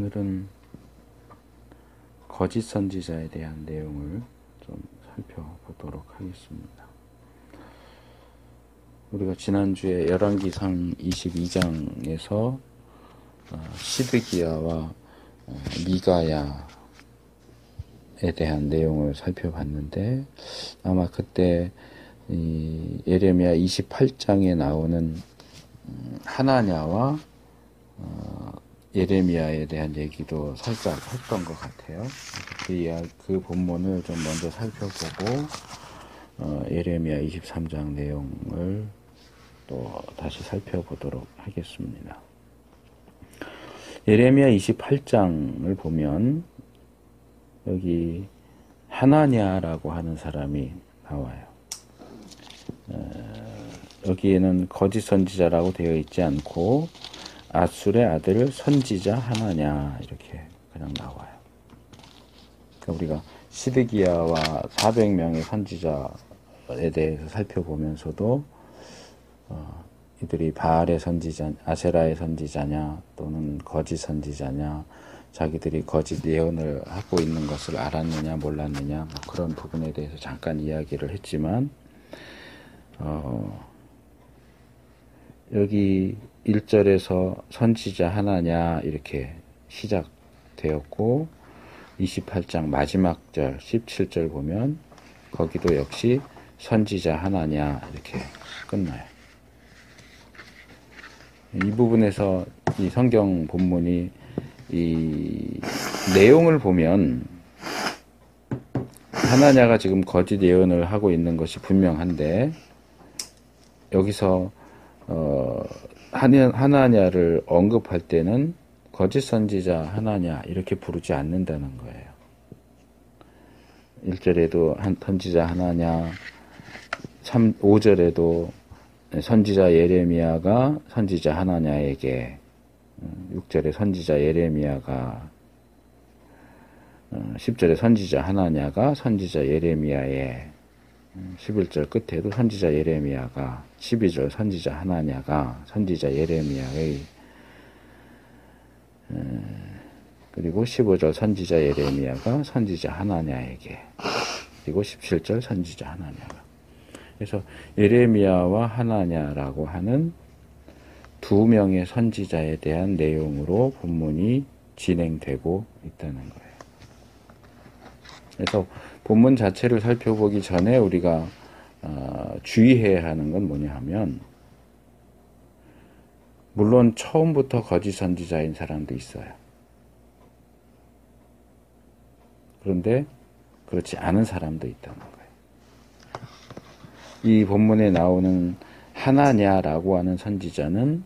오늘은 거짓 선지자에 대한 내용을 좀 살펴보도록 하겠습니다. 우리가 지난주에 열왕기상 22장에서 시드기야와 미가야에 대한 내용을 살펴봤는데, 아마 그때 이 예레미야 28장에 나오는 하나냐와 예레미야에 대한 얘기도 살짝 했던 것 같아요. 그 본문을 좀 먼저 살펴보고 예레미야 23장 내용을 또 다시 살펴보도록 하겠습니다. 예레미야 28장을 보면 여기 하나냐라고 하는 사람이 나와요. 여기에는 거짓 선지자라고 되어 있지 않고 아술의 아들 선지자 하나냐 이렇게 그냥 나와요. 그러니까 우리가 시드기야와 400명의 선지자에 대해서 살펴보면서도 이들이 바알의 선지자, 아세라의 선지자냐 또는 거짓 선지자냐, 자기들이 거짓 예언을 하고 있는 것을 알았느냐 몰랐느냐, 그런 부분에 대해서 잠깐 이야기를 했지만 여기 1절에서 선지자 하나냐 이렇게 시작되었고 28장 마지막 절 17절 보면 거기도 역시 선지자 하나냐 이렇게 끝나요. 이 부분에서 이 성경 본문이 이 내용을 보면 하나냐가 지금 거짓 예언을 하고 있는 것이 분명한데, 여기서 하나냐를 언급할 때는 거짓 선지자 하나냐 이렇게 부르지 않는다는 거예요. 1절에도 선지자 하나냐, 5절에도 선지자 예레미야가 선지자 하나냐에게, 6절에 선지자 예레미야가, 10절에 선지자 하나냐가 선지자 예레미야에, 11절 끝에도 선지자 예레미야가, 12절 선지자 하나냐가 선지자 예레미야의, 그리고 15절 선지자 예레미야가 선지자 하나냐에게, 그리고 17절 선지자 하나냐가. 그래서 예레미야와 하나냐라고 하는 두 명의 선지자에 대한 내용으로 본문이 진행되고 있다는 거예요. 그래서 본문 자체를 살펴보기 전에 우리가 주의해야 하는 건 뭐냐 하면, 물론 처음부터 거짓 선지자인 사람도 있어요. 그런데 그렇지 않은 사람도 있다는 거예요. 이 본문에 나오는 하나냐라고 하는 선지자는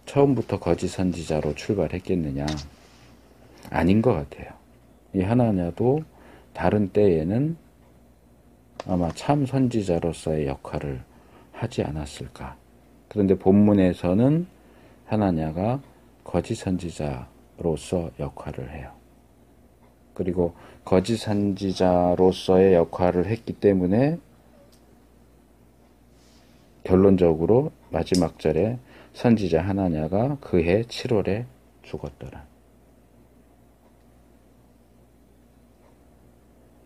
처음부터 거짓 선지자로 출발했겠느냐? 아닌 것 같아요. 이 하나냐도 다른 때에는 아마 참 선지자로서의 역할을 하지 않았을까. 그런데 본문에서는 하나냐가 거짓 선지자로서 역할을 해요. 그리고 거짓 선지자로서의 역할을 했기 때문에 결론적으로 마지막 절에 선지자 하나냐가 그해 7월에 죽었더라.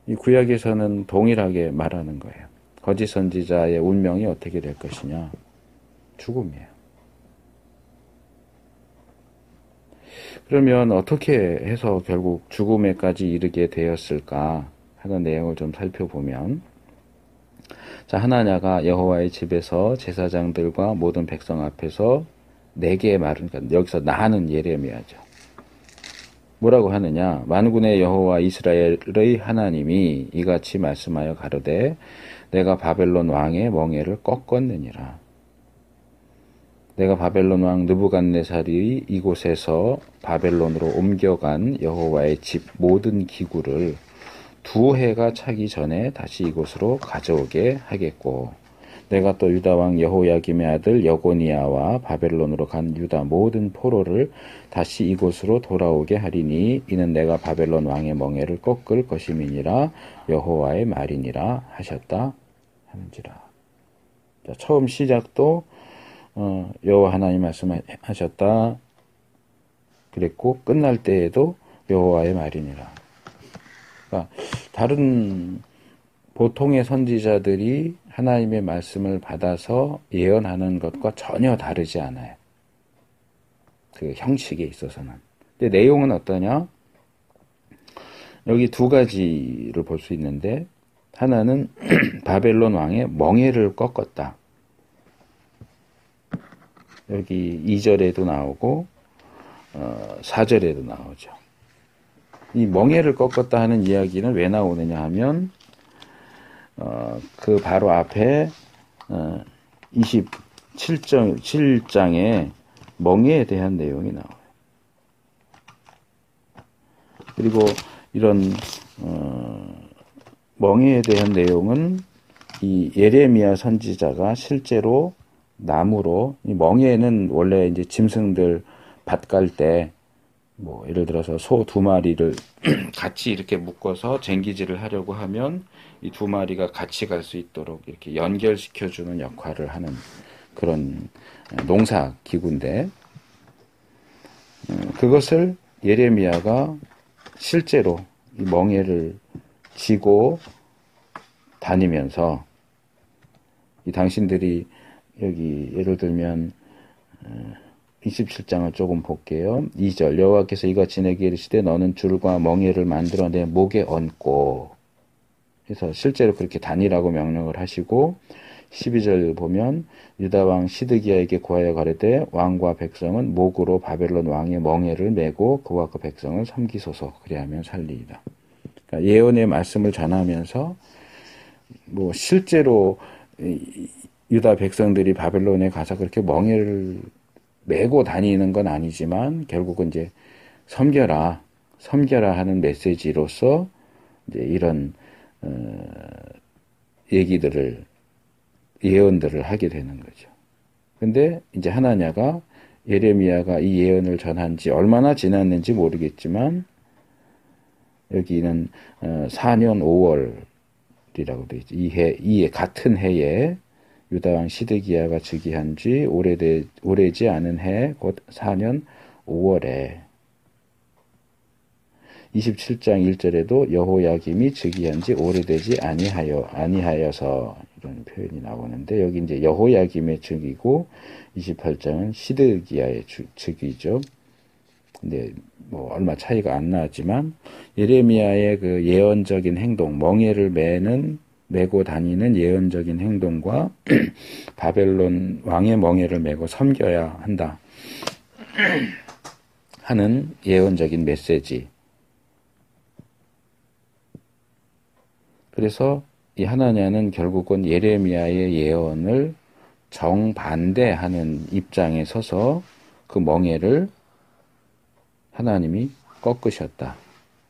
이 구약에서는 동일하게 말하는 거예요. 거짓 선지자의 운명이 어떻게 될 것이냐? 죽음이에요. 그러면 어떻게 해서 결국 죽음에까지 이르게 되었을까 하는 내용을 좀 살펴보면, 자, 하나냐가 여호와의 집에서 제사장들과 모든 백성 앞에서 4개의 말을, 그러니까 여기서 나는 예레미야죠. 뭐라고 하느냐? 만군의 여호와 이스라엘의 하나님이 이같이 말씀하여 가로되 내가 바벨론 왕의 멍에를 꺾었느니라. 내가 바벨론 왕 느부갓네살이 이곳에서 바벨론으로 옮겨간 여호와의 집 모든 기구를 2해가 차기 전에 다시 이곳으로 가져오게 하겠고, 내가 또 유다 왕 여호야김의 아들 여고니아와 바벨론으로 간 유다 모든 포로를 다시 이곳으로 돌아오게 하리니 이는 내가 바벨론 왕의 멍에를 꺾을 것임이니라 여호와의 말이니라 하셨다 하는지라. 자, 처음 시작도 여호와 하나님 말씀하셨다. 그랬고 끝날 때에도 여호와의 말이니라. 그러니까 다른 보통의 선지자들이 하나님의 말씀을 받아서 예언하는 것과 전혀 다르지 않아요. 그 형식에 있어서는. 근데 내용은 어떠냐? 여기 두 가지를 볼 수 있는데, 하나는 바벨론 왕의 멍에를 꺾었다. 여기 2절에도 나오고 4절에도 나오죠. 이 멍에를 꺾었다 하는 이야기는 왜 나오느냐 하면 그 바로 앞에 27장에 멍에에 대한 내용이 나와요. 그리고 이런 멍에에 대한 내용은 이 예레미야 선지자가 실제로 나무로, 이 멍에는 원래 이제 짐승들 밭 갈 때 뭐 예를 들어서 소 2마리를 같이 이렇게 묶어서 쟁기질을 하려고 하면 이 2마리가 같이 갈 수 있도록 이렇게 연결시켜주는 역할을 하는 그런 농사 기구인데, 그것을 예레미야가 실제로 이 멍에를 지고 다니면서, 이 당신들이 여기 예를 들면 27장을 조금 볼게요. 2절 여호와께서 이같이 내게 이르시되 너는 줄과 멍에를 만들어 내 목에 얹고, 해서 실제로 그렇게 다니라고 명령을 하시고, 12절 보면 유다왕 시드기야에게 구하여 가르되 왕과 백성은 목으로 바벨론 왕의 멍에를 메고 그와 그 백성을 섬기소서, 그리하면 살리이다. 그러니까 예언의 말씀을 전하면서 뭐 실제로 유다 백성들이 바벨론에 가서 그렇게 멍에를 메고 다니는 건 아니지만 결국은 이제 섬겨라 하는 메시지로서 이제 이런 예언들을 하게 되는 거죠. 근데 이제 하나냐가 예레미야가 이 예언을 전한 지 얼마나 지났는지 모르겠지만 여기는 4년 5월이라고 되어 있죠. 이 같은 해에 유다왕 시드기야가 즉위한 지 오래지 않은 해, 곧 4년 5월에 27장 1절에도 여호야김이 즉위한 지 오래되지 아니하여서 이런 표현이 나오는데, 여기 이제 여호야김의 즉위고 28장은 시드기야의 즉위죠. 근데 뭐 얼마 차이가 안 나지만 예레미야의 그 예언적인 행동, 멍에를 메고 다니는 예언적인 행동과 바벨론 왕의 멍에를 메고 섬겨야 한다 하는 예언적인 메시지. 그래서 이 하나냐는 결국은 예레미야의 예언을 정반대하는 입장에 서서 그 멍에를 하나님이 꺾으셨다,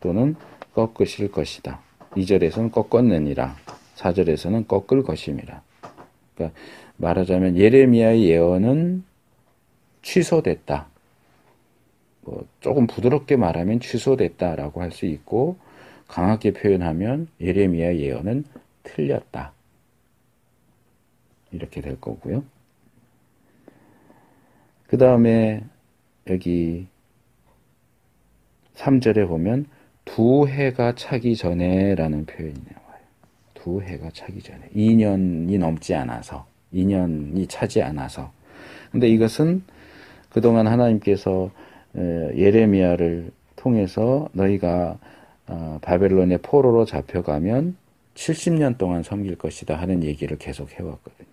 또는 꺾으실 것이다. 2절에서는 꺾었느니라, 4절에서는 꺾을 것임이라. 그러니까 말하자면 예레미야의 예언은 취소됐다. 뭐 조금 부드럽게 말하면 취소됐다라고 할 수 있고, 강하게 표현하면 예레미야의 예언은 틀렸다, 이렇게 될 거고요. 그 다음에 여기 3절에 보면 두 해가 차기 전에 라는 표현이 나와요. 두 해가 차기 전에. 2년이 넘지 않아서, 2년이 차지 않아서. 근데 이것은 그동안 하나님께서 예레미야를 통해서 너희가 바벨론의 포로로 잡혀가면 70년 동안 섬길 것이다 하는 얘기를 계속 해왔거든요.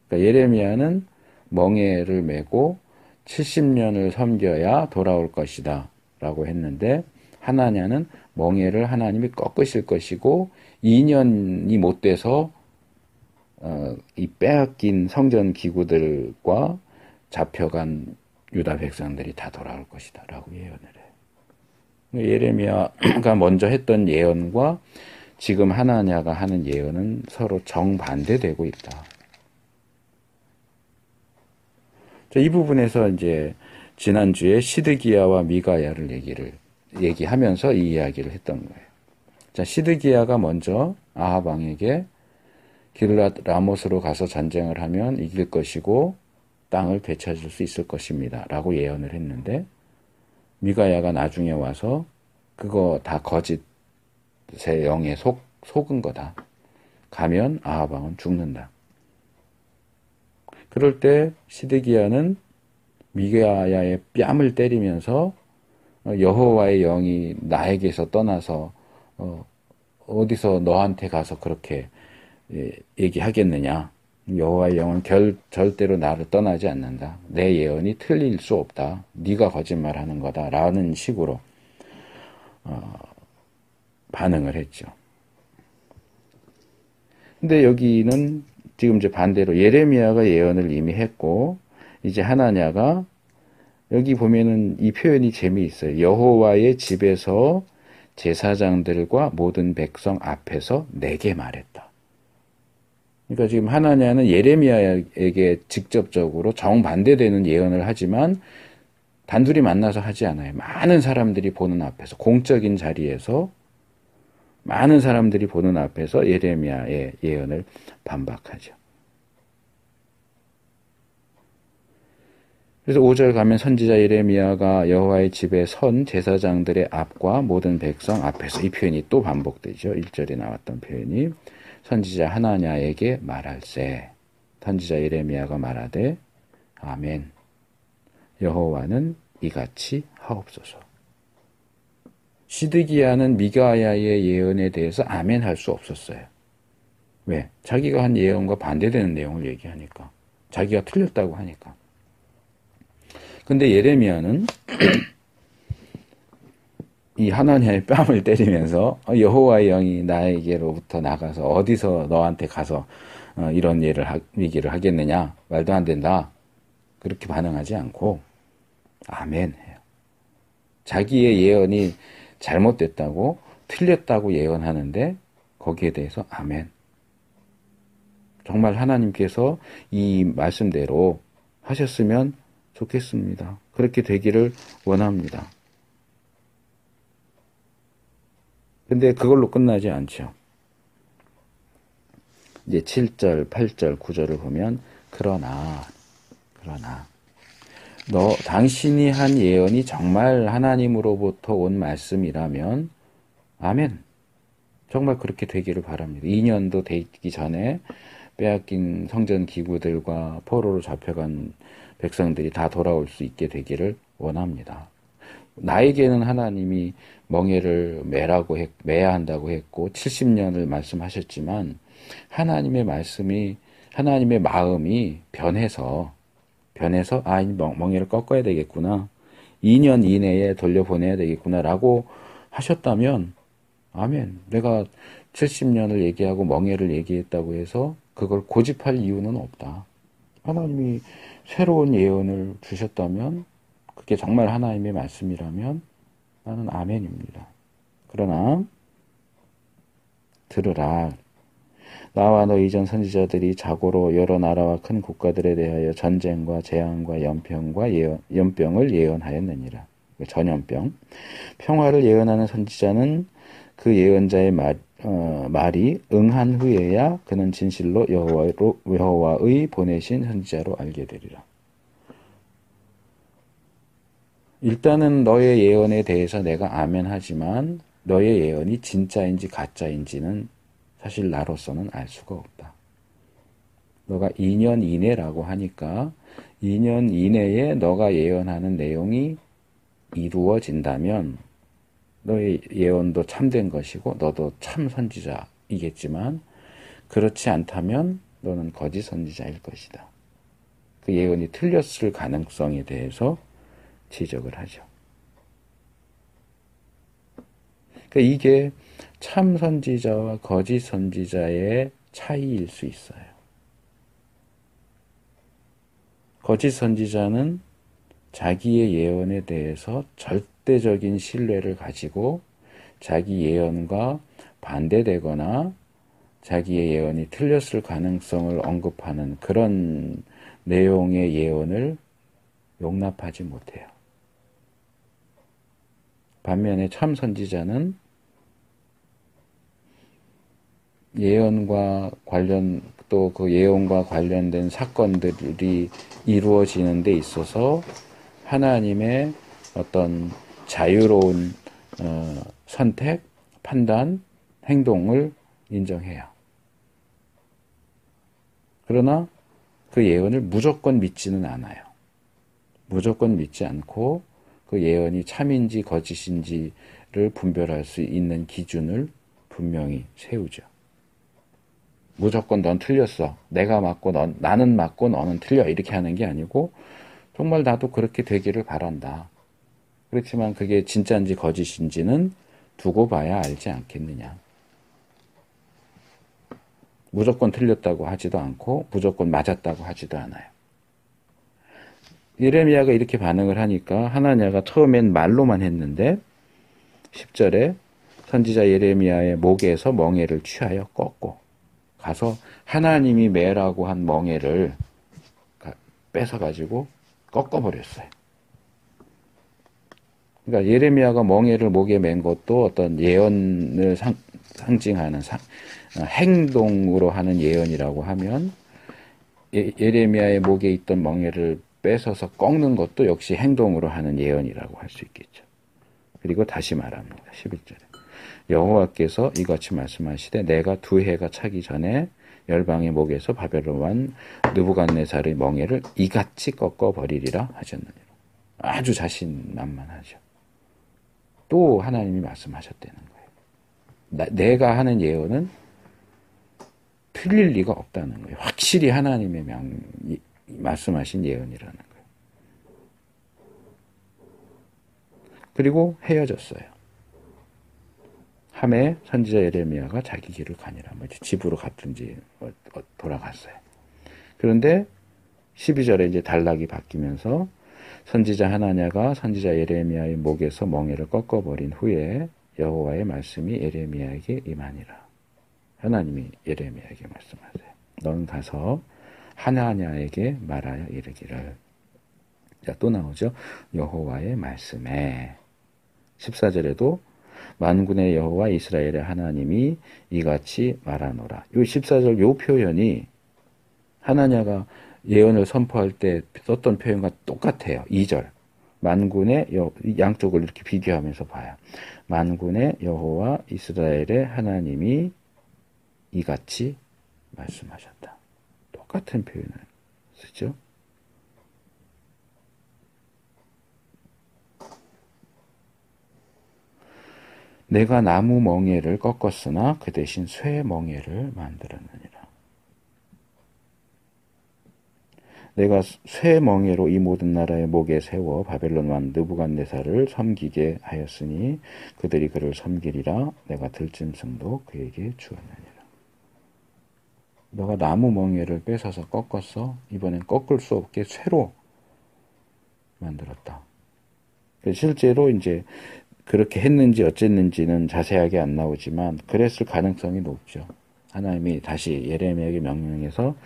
그러니까 예레미야는 멍에를 메고 70년을 섬겨야 돌아올 것이다 라고 했는데, 하나냐는 멍에를 하나님이 꺾으실 것이고 2년이 못 돼서 이 빼앗긴 성전 기구들과 잡혀간 유다 백성들이 다 돌아올 것이다 라고 예언을 해요. 예레미야가 먼저 했던 예언과 지금 하나냐가 하는 예언은 서로 정반대되고 있다. 이 부분에서 이제 지난주에 시드기야와 미가야를 얘기하면서 이 이야기를 했던 거예요. 자, 시드기야가 먼저 아합 왕에게 길랏 라못으로 가서 전쟁을 하면 이길 것이고 땅을 되찾을 수 있을 것입니다 라고 예언을 했는데, 미가야가 나중에 와서 그거 다 거짓의 영에 속은 거다. 가면 아합 왕은 죽는다. 그럴 때 시드기야는 미가야의 뺨을 때리면서 여호와의 영이 나에게서 떠나서 어디서 너한테 가서 그렇게 얘기하겠느냐. 여호와의 영은 절대로 나를 떠나지 않는다. 내 예언이 틀릴 수 없다. 네가 거짓말하는 거다. 라는 식으로 반응을 했죠. 근데 여기는 지금 이제 반대로 예레미야가 예언을 이미 했고 이제 하나냐가 여기 보면은 이 표현이 재미있어요. 여호와의 집에서 제사장들과 모든 백성 앞에서 내게 말했다. 그러니까 지금 하나냐는 예레미야에게 직접적으로 정반대되는 예언을 하지만 단둘이 만나서 하지 않아요. 많은 사람들이 보는 앞에서, 공적인 자리에서 많은 사람들이 보는 앞에서 예레미야의 예언을 반박하죠. 그래서 5절 가면 선지자 예레미야가 여호와의 집에 선 제사장들의 앞과 모든 백성 앞에서, 이 표현이 또 반복되죠. 1절에 나왔던 표현이 선지자 하나냐에게 말할세. 선지자 예레미야가 말하되 아멘. 여호와는 이같이 하옵소서. 시드기야는 미가야의 예언에 대해서 아멘 할 수 없었어요. 왜? 자기가 한 예언과 반대되는 내용을 얘기하니까. 자기가 틀렸다고 하니까. 근데 예레미야는 이 하나냐의 뺨을 때리면서 여호와의 영이 나에게로부터 나가서 어디서 너한테 가서 이런 얘기를 하겠느냐. 말도 안 된다. 그렇게 반응하지 않고 아멘 해요. 자기의 예언이 잘못됐다고 틀렸다고 예언하는데 거기에 대해서 아멘. 정말 하나님께서 이 말씀대로 하셨으면 좋겠습니다. 그렇게 되기를 원합니다. 근데 그걸로 끝나지 않죠. 이제 7절, 8절, 9절을 보면 그러나 당신이 한 예언이 정말 하나님으로부터 온 말씀이라면 아멘. 정말 그렇게 되기를 바랍니다. 2년도 되기 전에 빼앗긴 성전 기구들과 포로로 잡혀간 백성들이 다 돌아올 수 있게 되기를 원합니다. 나에게는 하나님이 멍에를 매야 한다고 했고 70년을 말씀하셨지만 하나님의 마음이 변해서 멍에를 꺾어야 되겠구나. 2년 이내에 돌려보내야 되겠구나 라고 하셨다면 아멘. 내가 70년을 얘기하고 멍에를 얘기했다고 해서 그걸 고집할 이유는 없다. 하나님이 새로운 예언을 주셨다면 그게 정말 하나님의 말씀이라면 나는 아멘입니다. 그러나 들으라. 나와 너 이전 선지자들이 자고로 여러 나라와 큰 국가들에 대하여 전쟁과 재앙과 연병을 예언하였느니라. 전염병. 평화를 예언하는 선지자는 그 예언자의 말이 응한 후에야 그는 진실로 여호와의 보내신 선지자로 알게 되리라. 일단은 너의 예언에 대해서 내가 아멘 하지만 너의 예언이 진짜인지 가짜인지는 사실 나로서는 알 수가 없다. 너가 2년 이내라고 하니까 2년 이내에 너가 예언하는 내용이 이루어진다면 너의 예언도 참된 것이고 너도 참 선지자이겠지만 그렇지 않다면 너는 거짓 선지자일 것이다. 그 예언이 틀렸을 가능성에 대해서 지적을 하죠. 그러니까 이게 참 선지자와 거짓 선지자의 차이일 수 있어요. 거짓 선지자는 자기의 예언에 대해서 절대적인 신뢰를 가지고 자기 예언과 반대되거나 자기의 예언이 틀렸을 가능성을 언급하는 그런 내용의 예언을 용납하지 못해요. 반면에 참 선지자는 예언과 또 그 예언과 관련된 사건들이 이루어지는 데 있어서 하나님의 어떤 자유로운 선택, 판단, 행동을 인정해요. 그러나 그 예언을 무조건 믿지는 않아요. 무조건 믿지 않고 그 예언이 참인지 거짓인지를 분별할 수 있는 기준을 분명히 세우죠. 무조건 넌 틀렸어. 내가 맞고 나는 맞고 너는 틀려. 이렇게 하는 게 아니고 정말 나도 그렇게 되기를 바란다. 그렇지만 그게 진짜인지 거짓인지는 두고 봐야 알지 않겠느냐. 무조건 틀렸다고 하지도 않고 무조건 맞았다고 하지도 않아요. 예레미야가 이렇게 반응을 하니까 하나냐가 처음엔 말로만 했는데 10절에 선지자 예레미야의 목에서 멍에를 취하여 꺾고 가서 하나님이 매라고 한 멍에를 뺏어가지고 꺾어버렸어요. 그러니까 예레미야가 멍에를 목에 맨 것도 어떤 예언을 상징하는 행동으로 하는 예언이라고 하면 예레미야의 목에 있던 멍에를 뺏어서 꺾는 것도 역시 행동으로 하는 예언이라고 할 수 있겠죠. 그리고 다시 말합니다. 11절에 여호와께서 이같이 말씀하시되 내가 두 해가 차기 전에 열방의 목에서 바벨론 왕 느부갓네살의 멍에를 이같이 꺾어버리리라 하셨느니라. 아주 자신만만하죠. 또 하나님이 말씀하셨다는 거예요. 내가 하는 예언은 틀릴 리가 없다는 거예요. 확실히 하나님의 말씀하신 예언이라는 거예요. 그리고 헤어졌어요. 함에 선지자 예레미야가 자기 길을 가니라. 집으로 갔든지 돌아갔어요. 그런데 12절에 이제 단락이 바뀌면서 선지자 하나냐가 선지자 예레미야의 목에서 멍에를 꺾어버린 후에 여호와의 말씀이 예레미야에게 임하니라. 하나님이 예레미야에게 말씀하세요. 넌 가서 하나냐에게 말하여 이르기를. 자, 또 나오죠. 여호와의 말씀에 14절에도 만군의 여호와 이스라엘의 하나님이 이같이 말하노라. 이 14절 요 표현이 하나냐가 예언을 선포할 때 썼던 표현과 똑같아요. 2절. 만군의 양쪽을 이렇게 비교하면서 봐요. 만군의 여호와 이스라엘의 하나님이 이같이 말씀하셨다. 똑같은 표현을 쓰죠. 내가 나무 멍에를 꺾었으나 그 대신 쇠 멍에를 만들었느니라. 내가 쇠 멍에로 이 모든 나라의 목에 세워 바벨론 왕 느부갓네살을 섬기게 하였으니 그들이 그를 섬기리라. 내가 들짐승도 그에게 주었느니라. 너가 나무 멍에를 뺏어서 꺾었어. 이번엔 꺾을 수 없게 쇠로 만들었다. 실제로 이제 그렇게 했는지 어쨌는지는 자세하게 안 나오지만 그랬을 가능성이 높죠. 하나님이 다시 예레미야에게 명령해서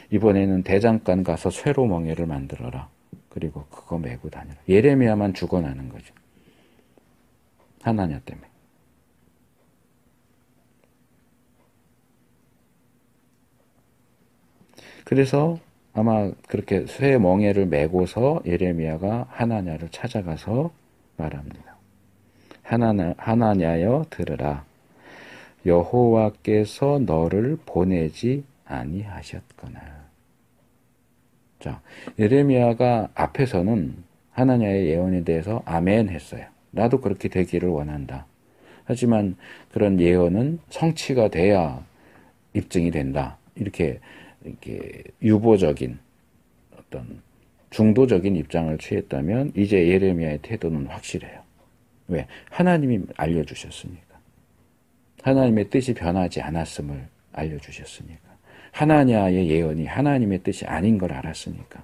이번에는 대장간 가서 쇠로 멍에를 만들어라. 그리고 그거 메고 다니라. 예레미야만 죽어나는 거죠. 하나냐 때문에. 그래서 아마 그렇게 쇠 멍에를 메고서 예레미야가 하나냐를 찾아가서 말합니다. 하나냐여 들으라. 여호와께서 너를 보내지 아니하셨거나. 자, 예레미야가 앞에서는 하나냐의 예언에 대해서 아멘 했어요. 나도 그렇게 되기를 원한다. 하지만 그런 예언은 성취가 돼야 입증이 된다. 이렇게 유보적인 어떤 중도적인 입장을 취했다면 이제 예레미야의 태도는 확실해요. 왜? 하나님이 알려주셨으니까. 하나님의 뜻이 변하지 않았음을 알려주셨으니까. 하나냐의 예언이 하나님의 뜻이 아닌 걸 알았으니까.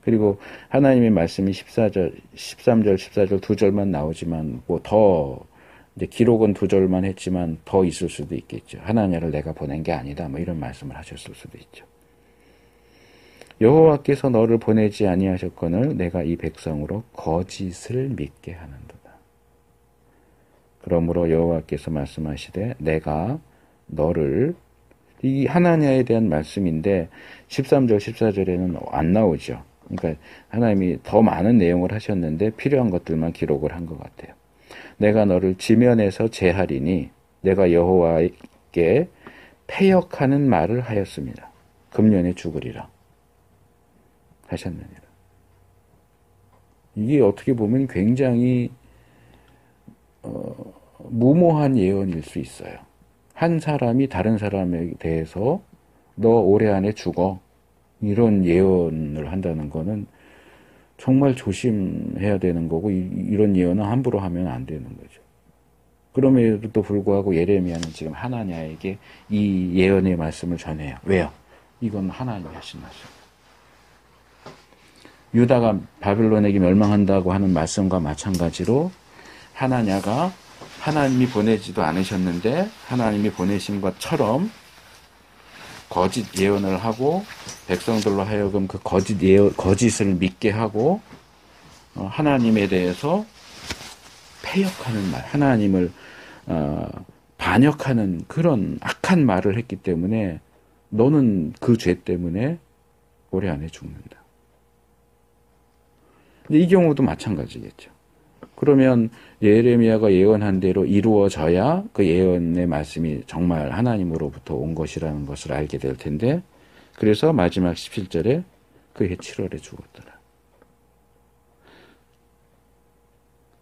그리고 하나님의 말씀이 13절, 14절 두 절만 나오지만 뭐 더 이제 기록은 두 절만 했지만 더 있을 수도 있겠죠. 하나냐를 내가 보낸 게 아니다. 뭐 이런 말씀을 하셨을 수도 있죠. 여호와께서 너를 보내지 아니하셨거늘 내가 이 백성으로 거짓을 믿게 하는도다. 그러므로 여호와께서 말씀하시되 내가 너를, 이 하나냐에 대한 말씀인데 13절 14절에는 안 나오죠. 그러니까 하나님이 더 많은 내용을 하셨는데 필요한 것들만 기록을 한 것 같아요. 내가 너를 지면에서 제하리니 내가 여호와께 패역하는 말을 하였습니다. 금년에 죽으리라 하셨느니라. 이게 어떻게 보면 굉장히 무모한 예언일 수 있어요. 한 사람이 다른 사람에 대해서 너 올해 안에 죽어 이런 예언을 한다는 거는 정말 조심해야 되는 거고 이런 예언은 함부로 하면 안 되는 거죠. 그럼에도 불구하고 예레미야는 지금 하나냐에게 이 예언의 말씀을 전해요. 왜요? 이건 하나님이 하신 말씀. 유다가 바빌론에게 멸망한다고 하는 말씀과 마찬가지로 하나냐가 하나님이 보내지도 않으셨는데 하나님이 보내신 것처럼 거짓 예언을 하고 백성들로 하여금 그 거짓을 믿게 하고 하나님에 대해서 패역하는 말, 하나님을 반역하는 그런 악한 말을 했기 때문에 너는 그 죄 때문에 올해 안에 죽는다. 근데 이 경우도 마찬가지겠죠. 그러면 예레미야가 예언한 대로 이루어져야 그 예언의 말씀이 정말 하나님으로부터 온 것이라는 것을 알게 될 텐데 그래서 마지막 17절에 그해 7월에 죽었더라.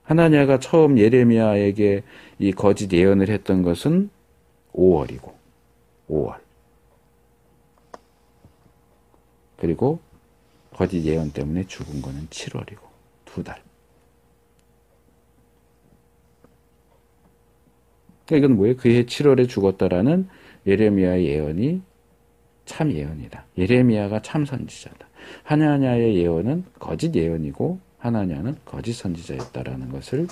하나냐가 처음 예레미야에게 이 거짓 예언을 했던 것은 5월이고 5월. 그리고 거짓 예언 때문에 죽은 거는 7월이고 2달. 그러니까 이건 뭐예요? 그해 7월에 죽었다라는 예레미야의 예언이 참 예언이다. 예레미야가 참 선지자다. 하나냐의 예언은 거짓 예언이고 하나냐는 거짓 선지자였다라는 것을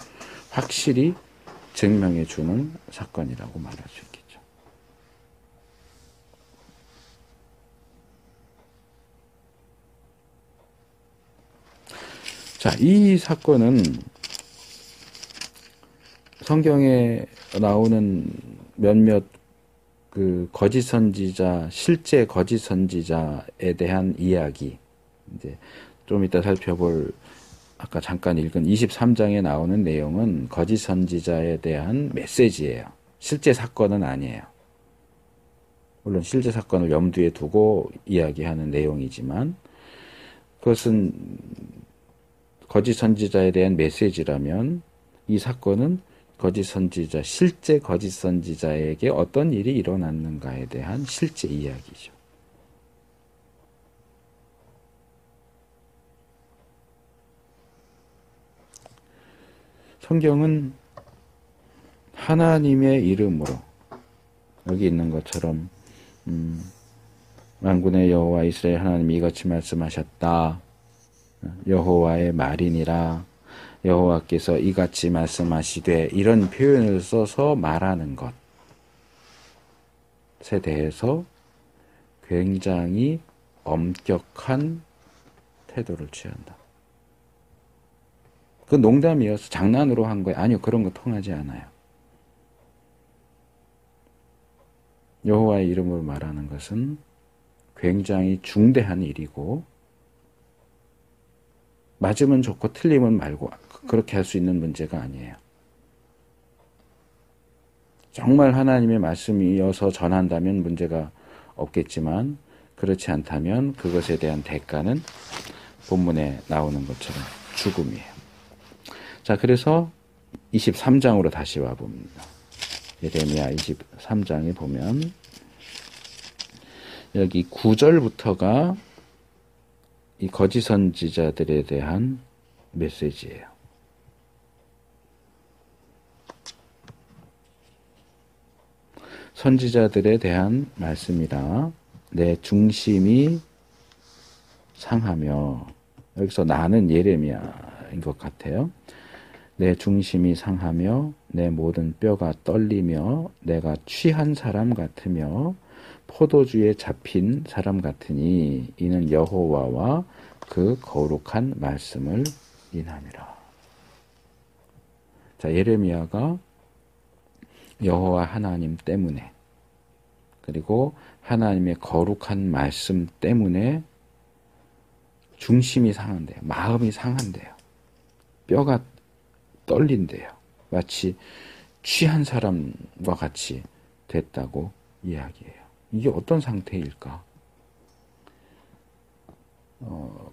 확실히 증명해 주는 사건이라고 말할 수 있겠죠. 자, 이 사건은 성경에 나오는 몇몇 그 거짓 선지자, 실제 거짓 선지자에 대한 이야기, 이제 좀 이따 살펴볼 아까 잠깐 읽은 23장에 나오는 내용은 거짓 선지자에 대한 메시지예요. 실제 사건은 아니에요. 물론 실제 사건을 염두에 두고 이야기하는 내용이지만 그것은 거짓 선지자에 대한 메시지라면 이 사건은 거짓 선지자, 실제 거짓 선지자에게 어떤 일이 일어났는가에 대한 실제 이야기죠. 성경은 하나님의 이름으로 여기 있는 것처럼 만군의 여호와 이스라엘 하나님이 이같이 말씀하셨다. 여호와의 말이니라. 여호와께서 이같이 말씀하시되 이런 표현을 써서 말하는 것에 대해서 굉장히 엄격한 태도를 취한다. 그 농담이어서 장난으로 한 거예요. 아니요, 그런 거 통하지 않아요. 여호와의 이름으로 말하는 것은 굉장히 중대한 일이고 맞으면 좋고 틀리면 말고 그렇게 할 수 있는 문제가 아니에요. 정말 하나님의 말씀이어서 전한다면 문제가 없겠지만 그렇지 않다면 그것에 대한 대가는 본문에 나오는 것처럼 죽음이에요. 자, 그래서 23장으로 다시 와봅니다. 예레미야 23장에 보면 여기 9절부터가 이 거짓 선지자들에 대한 메시지예요. 선지자들에 대한 말씀이라 내 중심이 상하며, 여기서 나는 예레미야인 것 같아요. 내 중심이 상하며 내 모든 뼈가 떨리며 내가 취한 사람 같으며 포도주에 잡힌 사람 같으니 이는 여호와와 그 거룩한 말씀을 인함이라. 자, 예레미야가 여호와 하나님 때문에 그리고 하나님의 거룩한 말씀 때문에 중심이 상한대요. 마음이 상한대요. 뼈가 떨린대요. 마치 취한 사람과 같이 됐다고 이야기해요. 이게 어떤 상태일까?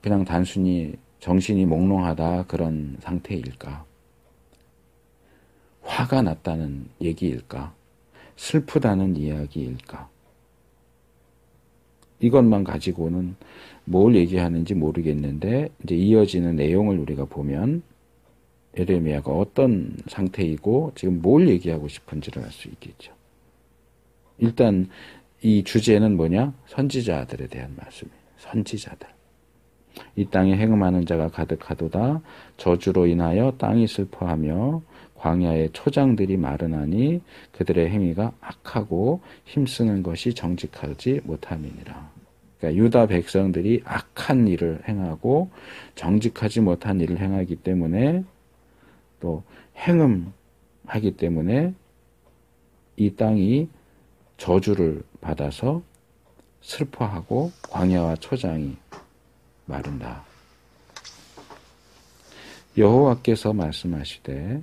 그냥 단순히 정신이 몽롱하다 그런 상태일까? 화가 났다는 얘기일까? 슬프다는 이야기일까? 이것만 가지고는 뭘 얘기하는지 모르겠는데 이제 이어지는 내용을 우리가 보면 에레미야가 어떤 상태이고 지금 뭘 얘기하고 싶은지를 알 수 있겠죠. 일단 이 주제는 뭐냐? 선지자들에 대한 말씀이에요. 선지자들. 이 땅에 행음하는 자가 가득하도다. 저주로 인하여 땅이 슬퍼하며 광야의 초장들이 마르나니 그들의 행위가 악하고 힘쓰는 것이 정직하지 못함이니라. 그러니까 유다 백성들이 악한 일을 행하고 정직하지 못한 일을 행하기 때문에 또 행음하기 때문에 이 땅이 저주를 받아서 슬퍼하고 광야와 초장이 마른다. 여호와께서 말씀하시되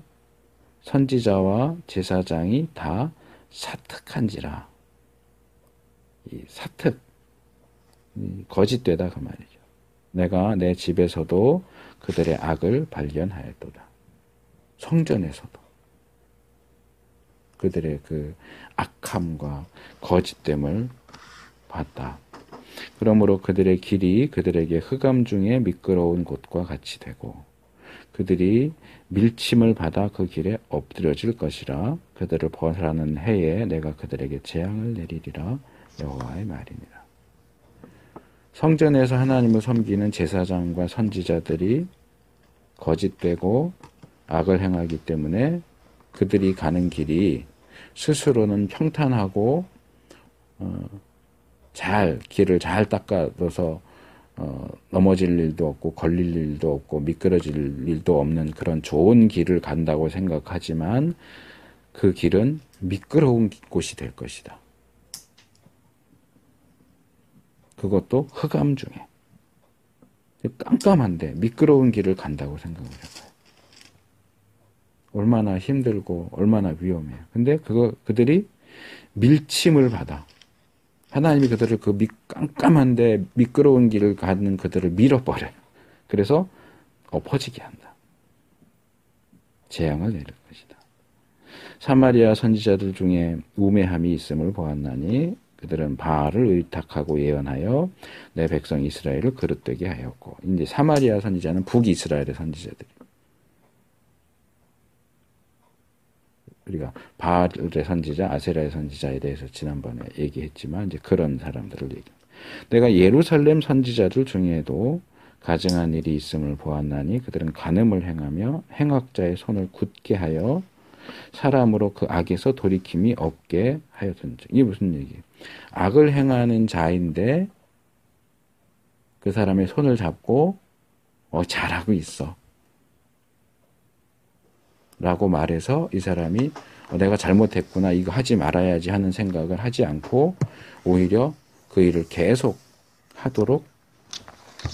선지자와 제사장이 다 사특한지라. 이 사특, 거짓되다 그 말이죠. 내가 내 집에서도 그들의 악을 발견하였도다. 성전에서도 그들의 그 악함과 거짓됨을 봤다. 그러므로 그들의 길이 그들에게 흑암 중에 미끄러운 곳과 같이 되고 그들이 밀침을 받아 그 길에 엎드려질 것이라. 그들을 벌하는 해에 내가 그들에게 재앙을 내리리라. 여호와의 말이니라. 성전에서 하나님을 섬기는 제사장과 선지자들이 거짓되고 악을 행하기 때문에 그들이 가는 길이 스스로는 평탄하고 길을 잘 닦아둬서 넘어질 일도 없고 걸릴 일도 없고 미끄러질 일도 없는 그런 좋은 길을 간다고 생각하지만 그 길은 미끄러운 곳이 될 것이다. 그것도 흑암 중에 깜깜한데 미끄러운 길을 간다고 생각을 해봐요. 얼마나 힘들고 얼마나 위험해요. 근데 그들이 밀침을 받아. 하나님이 그들을 그 깜깜한데 미끄러운 길을 가는 그들을 밀어버려요. 그래서 엎어지게 한다. 재앙을 내릴 것이다. 사마리아 선지자들 중에 우매함이 있음을 보았나니 그들은 바알을 의탁하고 예언하여 내 백성 이스라엘을 그릇되게 하였고. 이제 사마리아 선지자는 북이스라엘의 선지자들. 우리가 바알의 선지자, 아세라의 선지자에 대해서 지난번에 얘기했지만 이제 그런 사람들을 얘기합니다. 내가 예루살렘 선지자들 중에도 가증한 일이 있음을 보았나니 그들은 간음을 행하며 행악자의 손을 굳게 하여 사람으로 그 악에서 돌이킴이 없게 하였던지. 이게 무슨 얘기예요? 악을 행하는 자인데 그 사람의 손을 잡고 잘하고 있어 라고 말해서 이 사람이 내가 잘못했구나, 이거 하지 말아야지 하는 생각을 하지 않고 오히려 그 일을 계속 하도록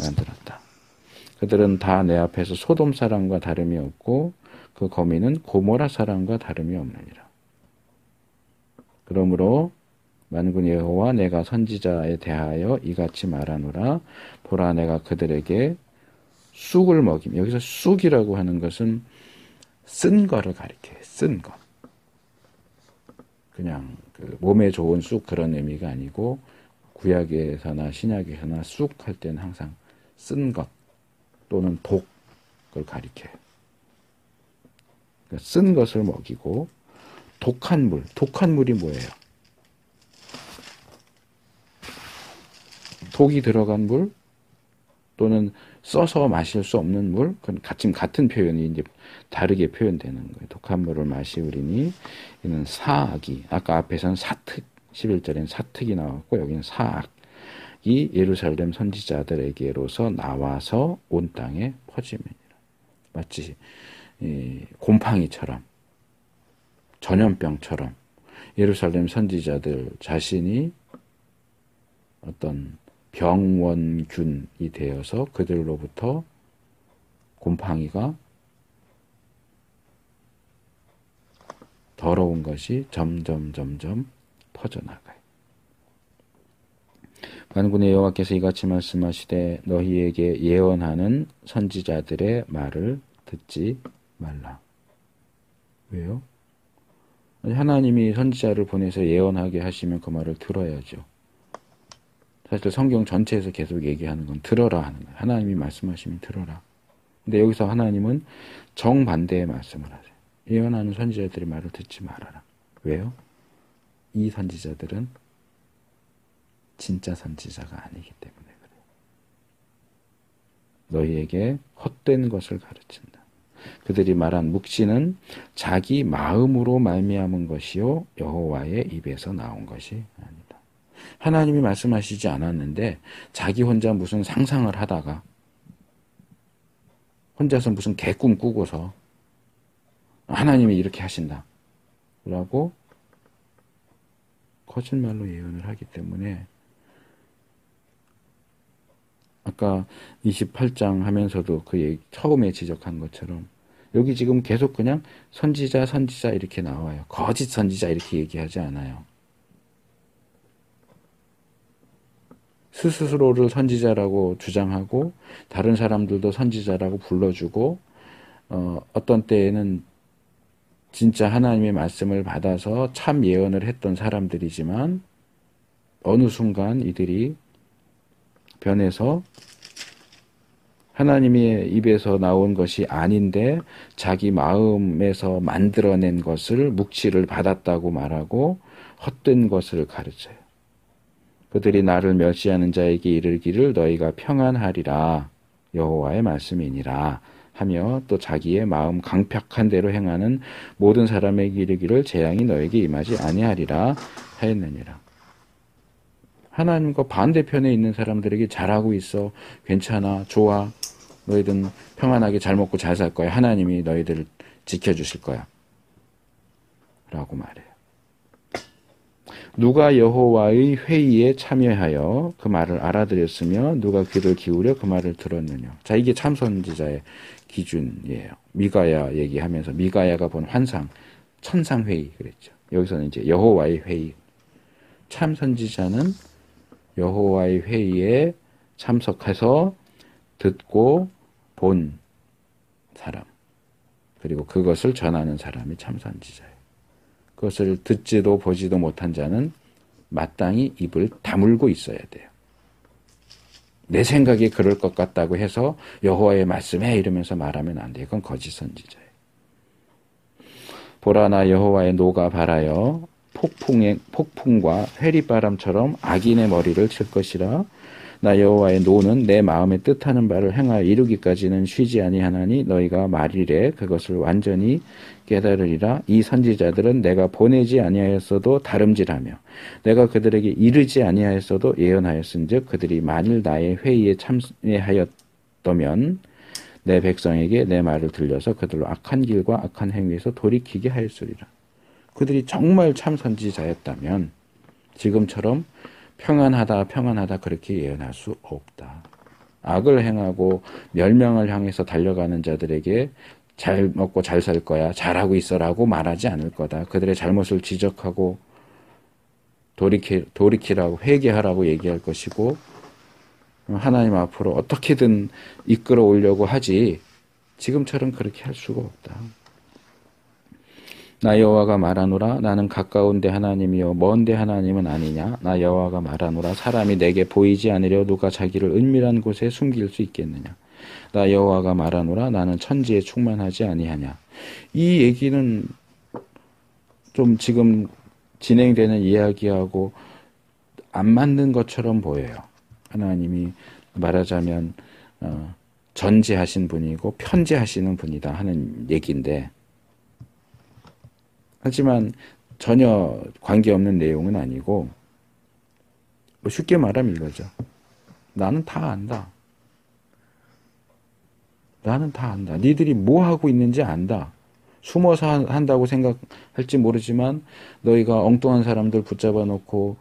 만들었다. 그들은 다 내 앞에서 소돔 사람과 다름이 없고 그 거민은 고모라 사람과 다름이 없느니라. 그러므로 만군의 여호와 내가 선지자에 대하여 이같이 말하노라. 보라, 내가 그들에게 쑥을 먹임. 여기서 쑥이라고 하는 것은 쓴 거를 가리켜요. 쓴 거. 그냥 그 몸에 좋은 쑥 그런 의미가 아니고 구약에서나 신약에서나 쑥 할 때는 항상 쓴 것 또는 독을 가리켜요. 그러니까 쓴 것을 먹이고 독한 물. 독한 물이 뭐예요? 독이 들어간 물 또는 써서 마실 수 없는 물, 그건 같은 표현이 이제 다르게 표현되는 거예요. 독한 물을 마시우리니 이는 사악이, 아까 앞에서는 사특, 11절에는 사특이 나왔고 여기는 사악이 예루살렘 선지자들에게로서 나와서 온 땅에 퍼짐이니라. 마치 곰팡이처럼 전염병처럼 예루살렘 선지자들 자신이 어떤 병원균이 되어서 그들로부터 곰팡이가 더러운 것이 점점 퍼져나가요. 만군의 여호와께서 이같이 말씀하시되 너희에게 예언하는 선지자들의 말을 듣지 말라. 왜요? 하나님이 선지자를 보내서 예언하게 하시면 그 말을 들어야죠. 사실 성경 전체에서 계속 얘기하는 건 들어라 하는 거예요. 하나님이 말씀하시면 들어라. 근데 여기서 하나님은 정반대의 말씀을 하세요. 예언하는 선지자들의 말을 듣지 말아라. 왜요? 이 선지자들은 진짜 선지자가 아니기 때문에 그래요. 너희에게 헛된 것을 가르친다. 그들이 말한 묵시는 자기 마음으로 말미암은 것이요 여호와의 입에서 나온 것이 아니다. 하나님이 말씀하시지 않았는데 자기 혼자 무슨 상상을 하다가 혼자서 무슨 개꿈 꾸고서 하나님이 이렇게 하신다 라고 거짓말로 예언을 하기 때문에 아까 28장 하면서도 그 얘기, 처음에 지적한 것처럼 여기 지금 계속 그냥 선지자 이렇게 나와요. 거짓 선지자 이렇게 얘기하지 않아요. 스스로를 선지자라고 주장하고 다른 사람들도 선지자라고 불러주고 어떤 때에는 진짜 하나님의 말씀을 받아서 참 예언을 했던 사람들이지만 어느 순간 이들이 변해서 하나님의 입에서 나온 것이 아닌데 자기 마음에서 만들어낸 것을 묵시를 받았다고 말하고 헛된 것을 가르쳐요. 그들이 나를 멸시하는 자에게 이르기를 너희가 평안하리라 여호와의 말씀이니라 하며 또 자기의 마음 강팍한 대로 행하는 모든 사람에게 이르기를 재앙이 너에게 임하지 아니하리라 하였느니라. 하나님과 반대편에 있는 사람들에게 잘하고 있어, 괜찮아, 좋아, 너희들은 평안하게 잘 먹고 잘 살 거야. 하나님이 너희들을 지켜주실 거야. 라고 말해요. 누가 여호와의 회의에 참여하여 그 말을 알아들었으며 누가 귀를 기울여 그 말을 들었느냐. 자, 이게 참선지자의 기준이에요. 미가야 얘기하면서 미가야가 본 환상, 천상회의 그랬죠. 여기서는 이제 여호와의 회의. 참선지자는 여호와의 회의에 참석해서 듣고 본 사람, 그리고 그것을 전하는 사람이 참선지자예요. 그것을 듣지도 보지도 못한 자는 마땅히 입을 다물고 있어야 돼요. 내 생각이 그럴 것 같다고 해서 여호와의 말씀에 이러면서 말하면 안 돼요. 그건 거짓 선지자예요. 보라 나 여호와의 노가 발하여 폭풍과 회리바람처럼 악인의 머리를 칠 것이라. 나 여호와의 노는 내 마음에 뜻하는 바를 행하여 이루기까지는 쉬지 아니하나니 너희가 말이래 그것을 완전히 깨달으리라. 이 선지자들은 내가 보내지 아니하였어도 다름질하며 내가 그들에게 이르지 아니하였어도 예언하였은즉 그들이 만일 나의 회의에 참여하였다면 내 백성에게 내 말을 들려서 그들로 악한 길과 악한 행위에서 돌이키게 하였으리라. 그들이 정말 참 선지자였다면 지금처럼 평안하다 그렇게 예언할 수 없다. 악을 행하고 멸망을 향해서 달려가는 자들에게 잘 먹고 잘 살 거야, 잘하고 있어라고 말하지 않을 거다. 그들의 잘못을 지적하고 돌이키라고 회개하라고 얘기할 것이고 하나님 앞으로 어떻게든 이끌어 오려고 하지 지금처럼 그렇게 할 수가 없다. 나 여호와가 말하노라 나는 가까운데 하나님이요 먼데 하나님은 아니냐. 나 여호와가 말하노라 사람이 내게 보이지 않으려 누가 자기를 은밀한 곳에 숨길 수 있겠느냐. 나 여호와가 말하노라 나는 천지에 충만하지 아니하냐. 이 얘기는 좀 지금 진행되는 이야기하고 안 맞는 것처럼 보여요. 하나님이 말하자면 전제하신 분이고 편제하시는 분이다 하는 얘기인데 하지만 전혀 관계없는 내용은 아니고 쉽게 말하면 이거죠. 나는 다 안다. 나는 다 안다. 니들이 뭐 하고 있는지 안다. 숨어서 한다고 생각할지 모르지만 너희가 엉뚱한 사람들 붙잡아 놓고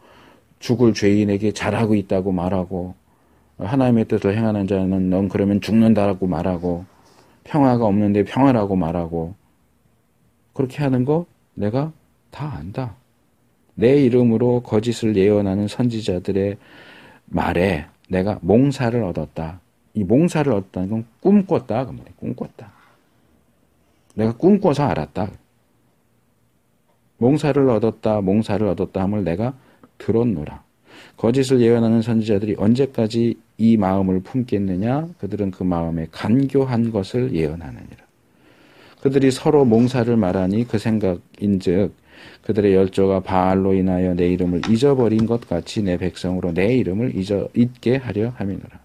죽을 죄인에게 잘하고 있다고 말하고 하나님의 뜻을 행하는 자는 넌 그러면 죽는다라고 말하고 평화가 없는데 평화라고 말하고 그렇게 하는 거 내가 다 안다. 내 이름으로 거짓을 예언하는 선지자들의 말에 내가 몽사를 얻었다. 이 몽사를 얻었다는 건 꿈꿨다. 그 말이야. 꿈꿨다. 내가 꿈꿔서 알았다. 몽사를 얻었다 함을 내가 들었노라. 거짓을 예언하는 선지자들이 언제까지 이 마음을 품겠느냐? 그들은 그 마음에 간교한 것을 예언하느니라. 그들이 서로 몽사를 말하니 그 생각인즉 그들의 열조가 바알로 인하여 내 이름을 잊어버린 것 같이 내 백성으로 내 이름을 잊게 하려 함이노라.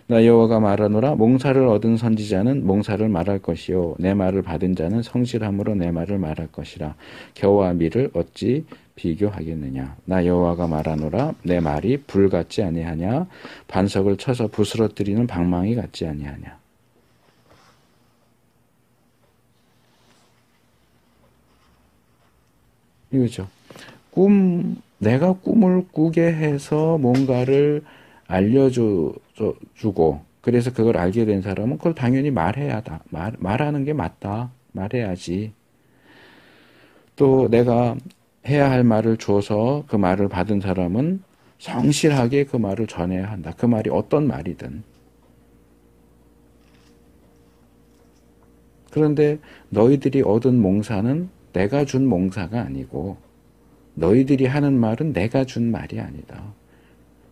나 여호와가 말하노라. 몽사를 얻은 선지자는 몽사를 말할 것이요 내 말을 받은 자는 성실함으로 내 말을 말할 것이라. 겨와 밀을 어찌 비교하겠느냐. 나 여호와가 말하노라. 내 말이 불 같지 아니하냐. 반석을 쳐서 부스러뜨리는 방망이 같지 아니하냐. 이거죠. 내가 꿈을 꾸게 해서 뭔가를 알려주고, 그래서 그걸 알게 된 사람은 그걸 당연히 말하는 게 맞다. 말해야지. 또 내가 해야 할 말을 줘서 그 말을 받은 사람은 성실하게 그 말을 전해야 한다. 그 말이 어떤 말이든. 그런데 너희들이 얻은 몽사는 내가 준 몽사가 아니고 너희들이 하는 말은 내가 준 말이 아니다.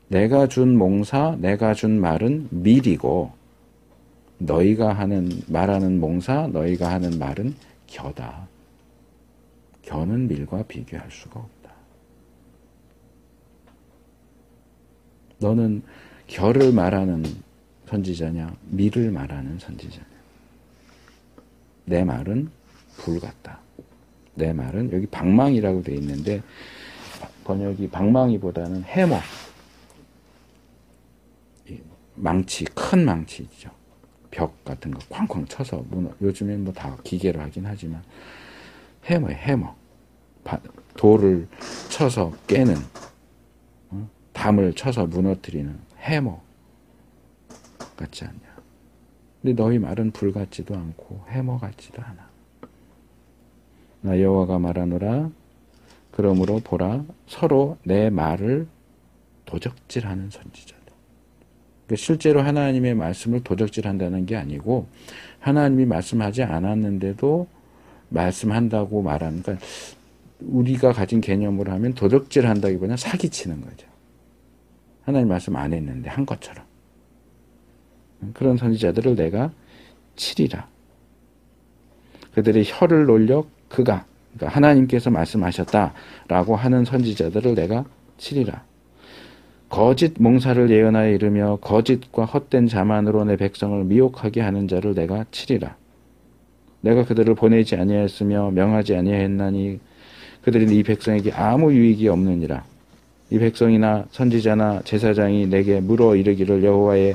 내가 준 몽사, 내가 준 말은 밀이고 너희가 말하는 몽사, 너희가 하는 말은 겨다. 겨는 밀과 비교할 수가 없다. 너는 겨를 말하는 선지자냐, 밀을 말하는 선지자냐. 내 말은 불 같다. 내 말은 여기 방망이라고 되어 있는데 번역이 방망이보다는 해머, 망치, 큰 망치죠. 벽 같은 거 쾅쾅 쳐서 요즘엔 뭐 다 기계로 하긴 하지만 해머. 돌을 쳐서 깨는, 담을 쳐서 무너뜨리는 해머 같지 않냐. 근데 너희 말은 불 같지도 않고 해머 같지도 않아. 나 여호와가 말하노라. 그러므로 보라, 서로 내 말을 도적질하는 선지자들. 그러니까 실제로 하나님의 말씀을 도적질한다는 게 아니고 하나님이 말씀하지 않았는데도 말씀한다고 말하는, 그러니까 우리가 가진 개념으로 하면 도적질한다기보다는 사기치는 거죠. 하나님 말씀 안 했는데 한 것처럼. 그런 선지자들을 내가 치리라. 그들의 혀를 놀려 그러니까 하나님께서 말씀하셨다라고 하는 선지자들을 내가 치리라. 거짓 몽사를 예언하여 이르며 거짓과 헛된 자만으로 내 백성을 미혹하게 하는 자를 내가 치리라. 내가 그들을 보내지 아니하였으며 명하지 아니하였나니 그들은 이 백성에게 아무 유익이 없느니라. 이 백성이나 선지자나 제사장이 내게 물어 이르기를 여호와의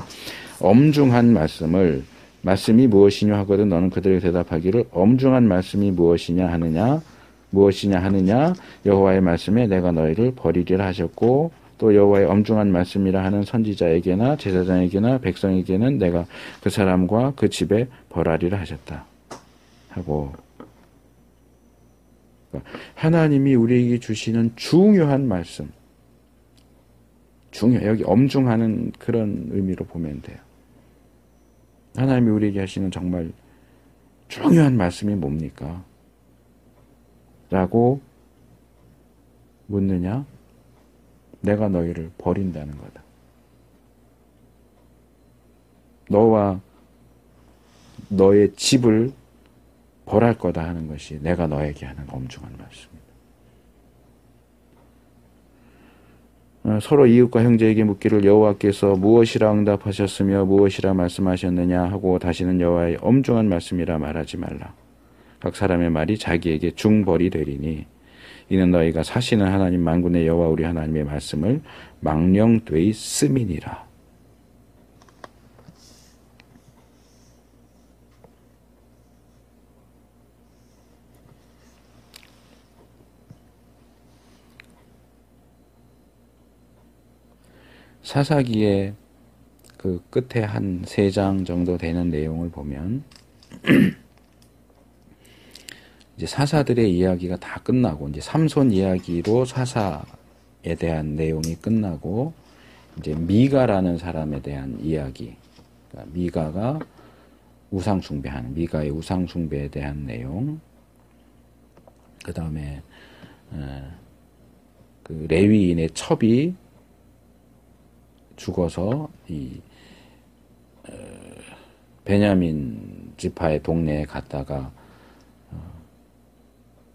엄중한 말씀이 무엇이냐 하거든 너는 그들에게 대답하기를 엄중한 말씀이 무엇이냐 하느냐 여호와의 말씀에 내가 너희를 버리리라 하셨고 또 여호와의 엄중한 말씀이라 하는 선지자에게나 제사장에게나 백성에게는 내가 그 사람과 그 집에 벌하리라 하셨다 하고, 하나님이 우리에게 주시는 중요한 말씀, 여기 엄중하는 그런 의미로 보면 돼요. 하나님이 우리에게 하시는 정말 중요한 말씀이 뭡니까? 라고 묻느냐? 내가 너희를 버린다는 거다. 너와 너의 집을 벌할 거다 하는 것이 내가 너에게 하는 엄중한 말씀입니다. 서로 이웃과 형제에게 묻기를 여호와께서 무엇이라 응답하셨으며 무엇이라 말씀하셨느냐 하고 다시는 여호와의 엄중한 말씀이라 말하지 말라. 각 사람의 말이 자기에게 중벌이 되리니 이는 너희가 사시는 하나님 만군의 여호와 우리 하나님의 말씀을 망령되이 씀이니라. 사사기에 그 끝에 한 3장 정도 되는 내용을 보면 이제 사사들의 이야기가 다 끝나고 이제 삼손 이야기로 사사에 대한 내용이 끝나고 이제 미가라는 사람에 대한 이야기, 그러니까 미가가 우상 숭배하는 미가의 우상 숭배에 대한 내용, 그 다음에 그 레위인의 첩이 죽어서 이 베냐민 지파의 동네에 갔다가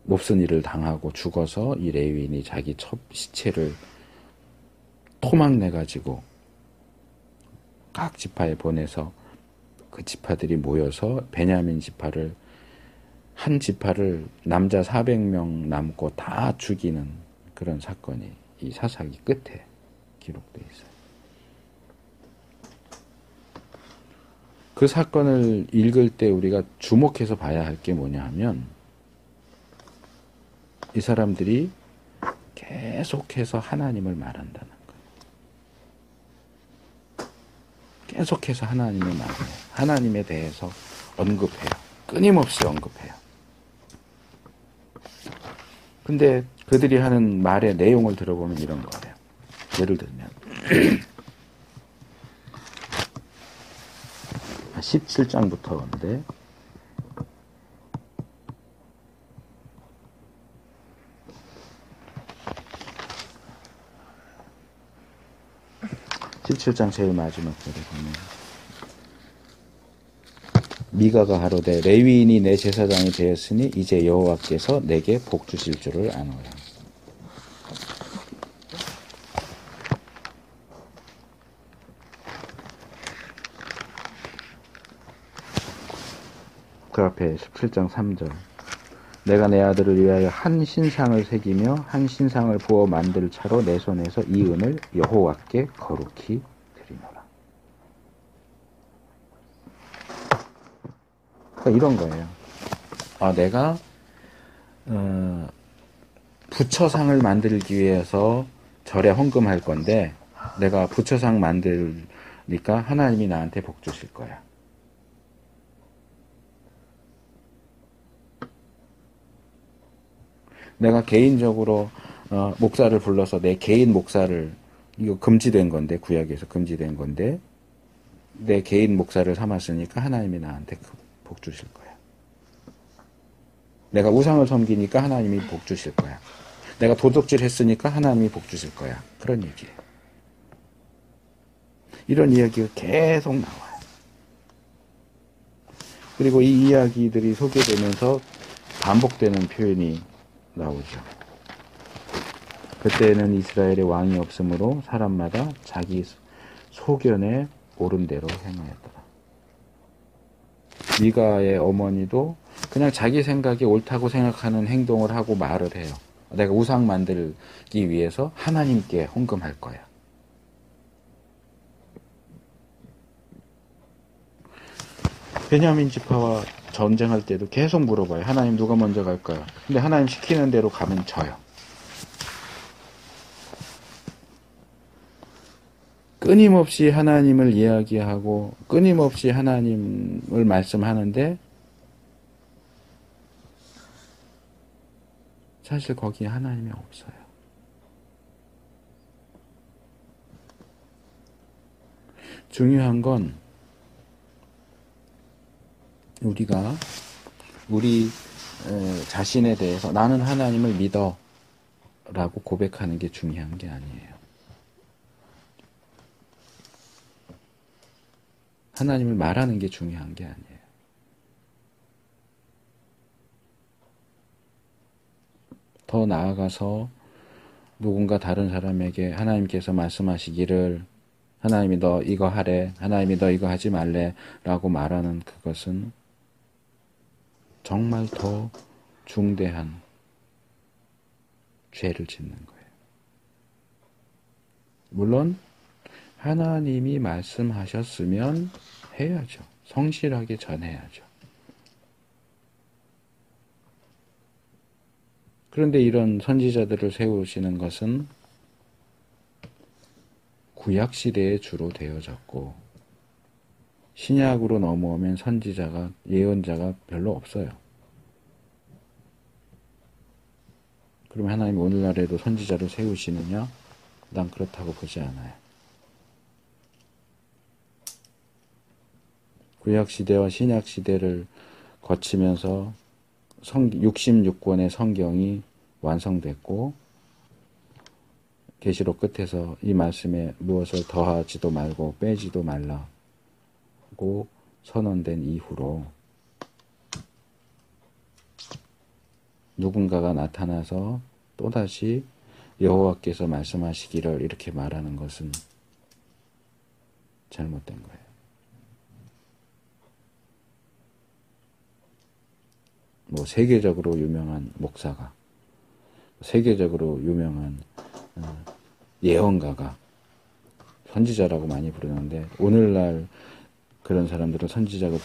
몹쓸 일을 당하고 죽어서 이 레위인이 자기 첩 시체를 토막내 가지고 각 지파에 보내서 그 지파들이 모여서 베냐민 지파를 한 지파를 남자 400명 남고 다 죽이는 그런 사건이 이 사사기 끝에 기록되어 있어요. 그 사건을 읽을 때 우리가 주목해서 봐야 할 게 뭐냐 하면 이 사람들이 계속해서 하나님을 말한다는 거예요. 계속해서 하나님을 말해요. 하나님에 대해서 언급해요. 끊임없이 언급해요. 근데 그들이 하는 말의 내용을 들어보면 이런 거예요. 예를 들면 17장부터인데 17장 제일 마지막 절에 보면 미가가 가로되 레위인이 내 제사장이 되었으니 이제 여호와께서 내게 복 주실 줄을 아노라. 그 앞에 17장 3절 내가 내 아들을 위하여 한 신상을 새기며 한 신상을 부어 만들 차로 내 손에서 이 은을 여호와께 거룩히 드리노라. 그러니까 이런 거예요. 내가 부처상을 만들기 위해서 절에 헌금할 건데 내가 부처상 만들니까 하나님이 나한테 복 주실 거야. 내가 개인적으로 목사를 불러서 내 개인 목사를 이거 금지된 건데 구약에서 금지된 건데 내 개인 목사를 삼았으니까 하나님이 나한테 복 주실 거야. 내가 우상을 섬기니까 하나님이 복 주실 거야. 내가 도둑질 했으니까 하나님이 복 주실 거야. 그런 얘기예요. 이런 이야기가 계속 나와요. 그리고 이 이야기들이 소개되면서 반복되는 표현이 나오죠. 그때는 이스라엘에 왕이 없으므로 사람마다 자기 소견에 옳은 대로 행하였더라. 미가의 어머니도 그냥 자기 생각이 옳다고 생각하는 행동을 하고 말을 해요. 내가 우상 만들기 위해서 하나님께 헌금할 거야. 베냐민 지파와 전쟁할 때도 계속 물어봐요. 하나님 누가 먼저 갈까요? 근데 하나님 시키는 대로 가면 져요. 끊임없이 하나님을 이야기하고 끊임없이 하나님을 말씀하는데 사실 거기에 하나님이 없어요. 중요한 건 우리가 우리 자신에 대해서 나는 하나님을 믿어 라고 고백하는 게 중요한 게 아니에요. 하나님을 말하는 게 중요한 게 아니에요. 더 나아가서 누군가 다른 사람에게 하나님께서 말씀하시기를 하나님이 너 이거 하래, 하나님이 너 이거 하지 말래 라고 말하는 그것은 정말 더 중대한 죄를 짓는 거예요. 물론 하나님이 말씀하셨으면 해야죠. 성실하게 전해야죠. 그런데 이런 선지자들을 세우시는 것은 구약 시대에 주로 되어졌고 신약으로 넘어오면 선지자가, 예언자가 별로 없어요. 그러면 하나님 오늘날에도 선지자를 세우시느냐? 난 그렇다고 보지 않아요. 구약시대와 신약시대를 거치면서 66권의 성경이 완성됐고, 계시록 끝에서 이 말씀에 무엇을 더하지도 말고 빼지도 말라고 선언된 이후로 누군가가 나타나서 또다시 여호와께서 말씀하시기를 이렇게 말하는 것은 잘못된 거예요. 뭐 세계적으로 유명한 목사가, 세계적으로 유명한 예언가가 선지자라고 많이 부르는데, 오늘날 그런 사람들은 선지자라고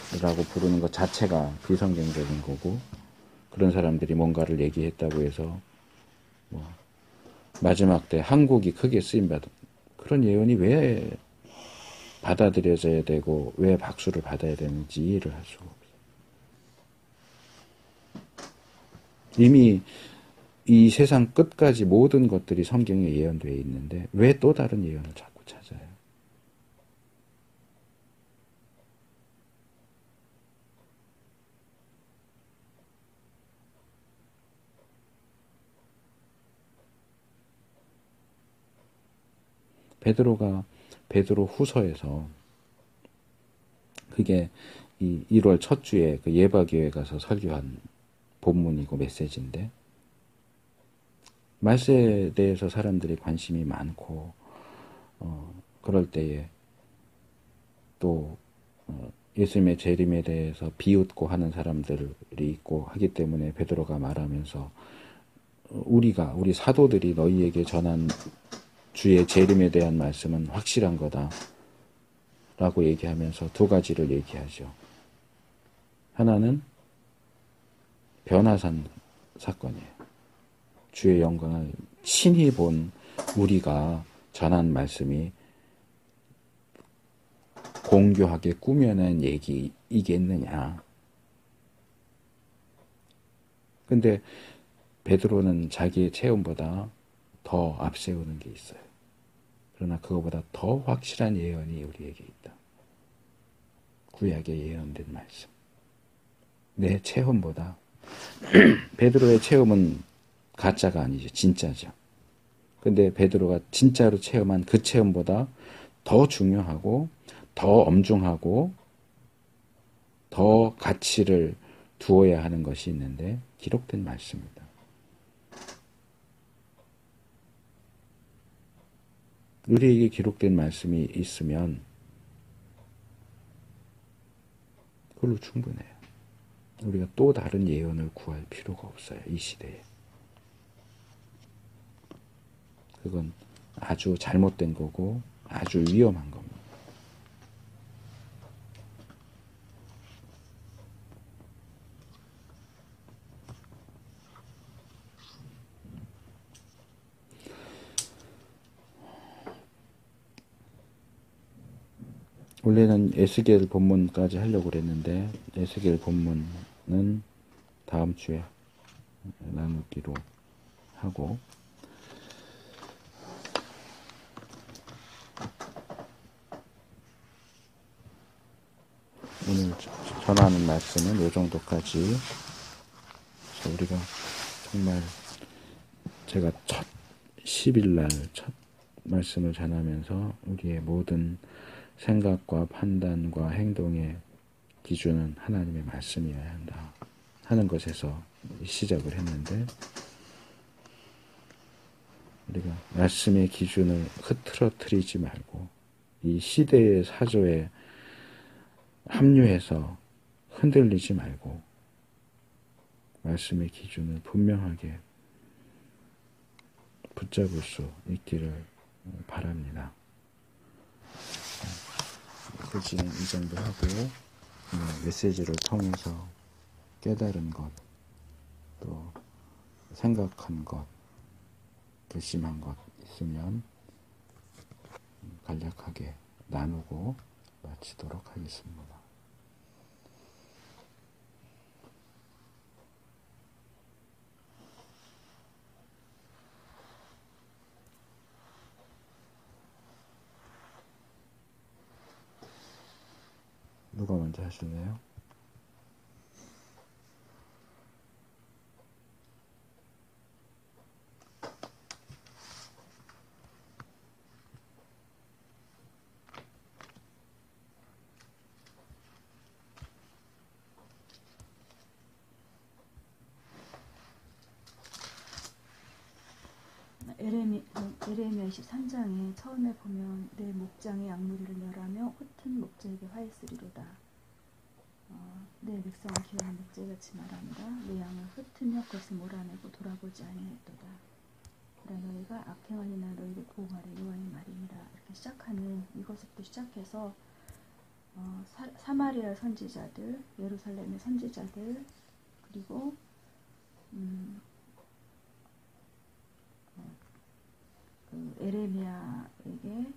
부르는 것 자체가 비성경적인 거고, 그런 사람들이 뭔가를 얘기했다고 해서 뭐 마지막 때 한국이 크게 쓰임받은, 그런 예언이 왜 받아들여져야 되고 왜 박수를 받아야 되는지 이해를 할 수가 없어요. 이미 이 세상 끝까지 모든 것들이 성경에 예언되어 있는데 왜 또 다른 예언을 자꾸 찾아요? 베드로 후서에서, 그게 이 1월 첫 주에 그 예바교회 가서 설교한 본문이고 메시지인데, 말세에 대해서 사람들이 관심이 많고 그럴 때에 또 예수님의 재림에 대해서 비웃고 하는 사람들이 있고 하기 때문에 베드로가 말하면서, 우리 사도들이 너희에게 전한 주의 재림에 대한 말씀은 확실한 거다 라고 얘기하면서 두 가지를 얘기하죠. 하나는 변화산 사건이에요. 주의 영광을 친히 본 우리가 전한 말씀이 공교하게 꾸며낸 얘기이겠느냐. 근데 베드로는 자기의 체험보다 더 앞세우는 게 있어요. 그러나 그거보다 더 확실한 예언이 우리에게 있다. 구약에 예언된 말씀. 내 체험보다 베드로의 체험은 가짜가 아니죠. 진짜죠. 근데 베드로가 진짜로 체험한 그 체험보다 더 중요하고 더 엄중하고 더 가치를 두어야 하는 것이 있는데 기록된 말씀입니다. 우리에게 기록된 말씀이 있으면 그걸로 충분해요. 우리가 또 다른 예언을 구할 필요가 없어요. 이 시대에. 그건 아주 잘못된 거고 아주 위험한 겁니다. 원래는 에스겔 본문까지 하려고 그랬는데 에스겔 본문은 다음 주에 나누기로 하고, 오늘 전하는 말씀은 이 정도까지. 우리가 정말 제가 첫 10일날 첫 말씀을 전하면서 우리의 모든 생각과 판단과 행동의 기준은 하나님의 말씀이어야 한다 하는 것에서 시작을 했는데, 우리가 말씀의 기준을 흐트러뜨리지 말고 이 시대의 사조에 합류해서 흔들리지 말고 말씀의 기준을 분명하게 붙잡을 수 있기를 바랍니다. 글씨는 이 정도 하고, 메시지를 통해서 깨달은 것, 또 생각한 것, 결심한 것 있으면 간략하게 나누고 마치도록 하겠습니다. 누가 먼저 하실래요? 에레미야 23장에 처음에 보면 내 목장의 양무리를 멸하며 흩은 목자에게 화했으리로다. 내 백성을 기업한 목자같이 말한다. 내 양을 흩으며 그것을 몰아내고 돌아보지 아니하였도다. 그러나 너희가 악행하니나 너희를 보호하려 여호와의 말이니라. 이렇게 시작하는 이것부터 시작해서 사마리아 선지자들, 예루살렘의 선지자들, 그리고 에레미야에게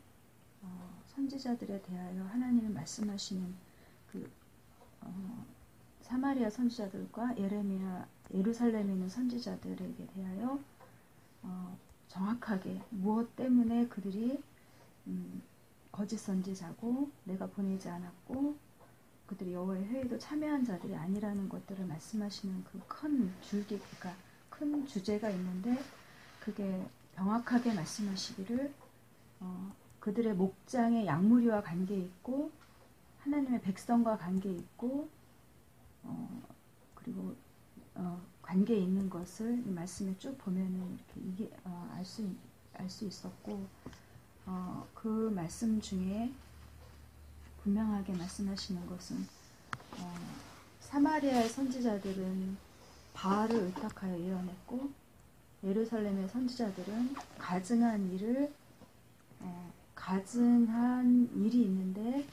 선지자들에 대하여 하나님이 말씀하시는 사마리아 선지자들과 예루살렘에 있는 선지자들에게 대하여 정확하게 무엇 때문에 그들이 거짓 선지자고 내가 보내지 않았고 그들이 여호와의 회의도 참여한 자들이 아니라는 것들을 말씀하시는 그 큰 줄기, 그러니까 큰 주제가 있는데 그게 정확하게 말씀하시기를 그들의 목장의 양무리와 관계 있고 하나님의 백성과 관계 있고 그리고 관계 있는 것을 이 말씀에 쭉 보면은 이렇게 이게 알 수 있었고 그 말씀 중에 분명하게 말씀하시는 것은 사마리아의 선지자들은 바알을 의탁하여 예언했고 예루살렘의 선지자들은 가증한 일이 있는데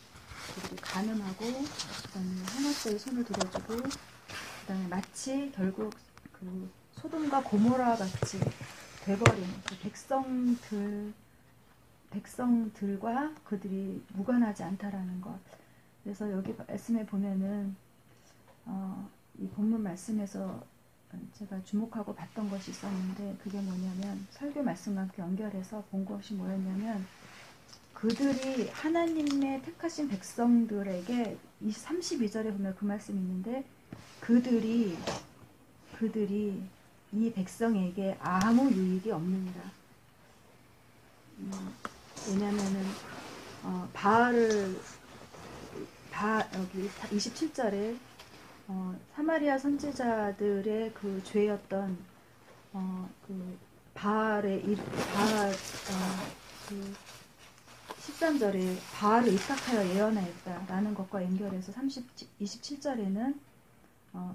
그들이 간음하고 그다음에 하나씩 손을 들어주고 그다음에 마치 결국 그 소돔과 고모라 같이 돼버린 그 백성들과 그들이 무관하지 않다라는 것. 그래서 여기 말씀에 보면은 이 본문 말씀에서 제가 주목하고 봤던 것이 있었는데 그게 뭐냐면 설교 말씀과 함께 연결해서 본 것이 뭐였냐면 그들이 하나님의 택하신 백성들에게 32절에 보면 그 말씀이 있는데 그들이 이 백성에게 아무 유익이 없느니라. 왜냐면은 여기 27절에 사마리아 선지자들의 그 죄였던 그 그 13절에 바알을 의탁하여 예언하였다라는 것과 연결해서 27절에는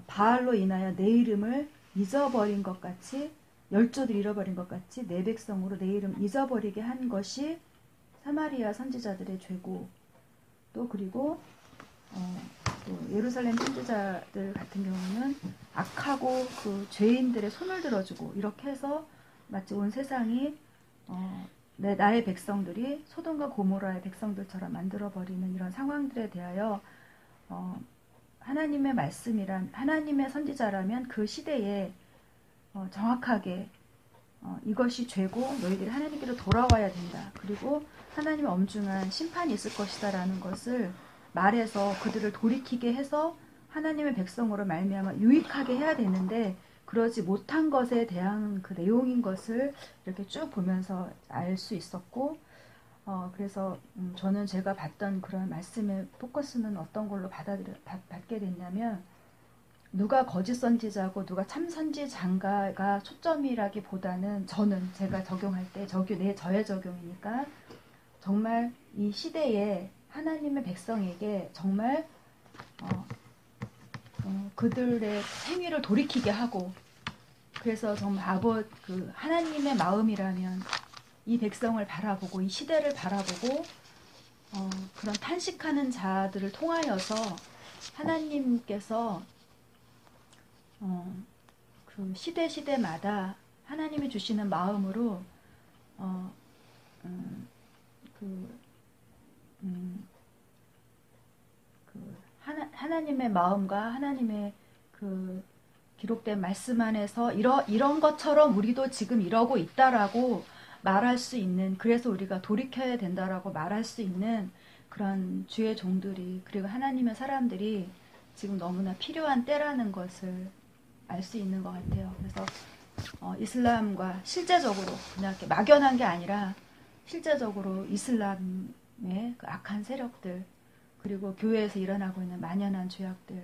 바알로 인하여 내 이름을 잊어버린 것 같이 열조들 잃어버린 것 같이 내 백성으로 내 이름 잊어버리게 한 것이 사마리아 선지자들의 죄고 또 그리고 또 예루살렘 선지자들 같은 경우는 악하고 그 죄인들의 손을 들어주고 이렇게 해서 마치 온 세상이 나의 백성들이 소돔과 고모라의 백성들처럼 만들어버리는 이런 상황들에 대하여 하나님의 말씀이란 하나님의 선지자라면 그 시대에 정확하게 이것이 죄고 너희들이 하나님께로 돌아와야 된다. 그리고 하나님의 엄중한 심판이 있을 것이다 라는 것을 말해서 그들을 돌이키게 해서 하나님의 백성으로 말미암아 유익하게 해야 되는데 그러지 못한 것에 대한 그 내용인 것을 이렇게 쭉 보면서 알 수 있었고 그래서 저는 제가 봤던 그런 말씀의 포커스는 어떤 걸로 받게 됐냐면 누가 거짓 선지자고 누가 참 선지자인가가 초점이라기보다는 제가 적용할 때 저의 적용이니까 정말 이 시대에 하나님의 백성에게 정말 그들의 행위를 돌이키게 하고 그래서 정말 하나님의 마음이라면 이 백성을 바라보고 이 시대를 바라보고 그런 탄식하는 자들을 통하여서 하나님께서 그 시대마다 하나님이 주시는 마음으로 하나님의 마음과 하나님의 그 기록된 말씀 안에서 이런 것처럼 우리도 지금 이러고 있다라고 말할 수 있는, 그래서 우리가 돌이켜야 된다라고 말할 수 있는 그런 주의 종들이, 그리고 하나님의 사람들이 지금 너무나 필요한 때라는 것을 알 수 있는 것 같아요. 그래서 이슬람과 실제적으로 그냥 이렇게 막연한 게 아니라 실제적으로 이슬람의 그 악한 세력들, 그리고 교회에서 일어나고 있는 만연한 죄악들,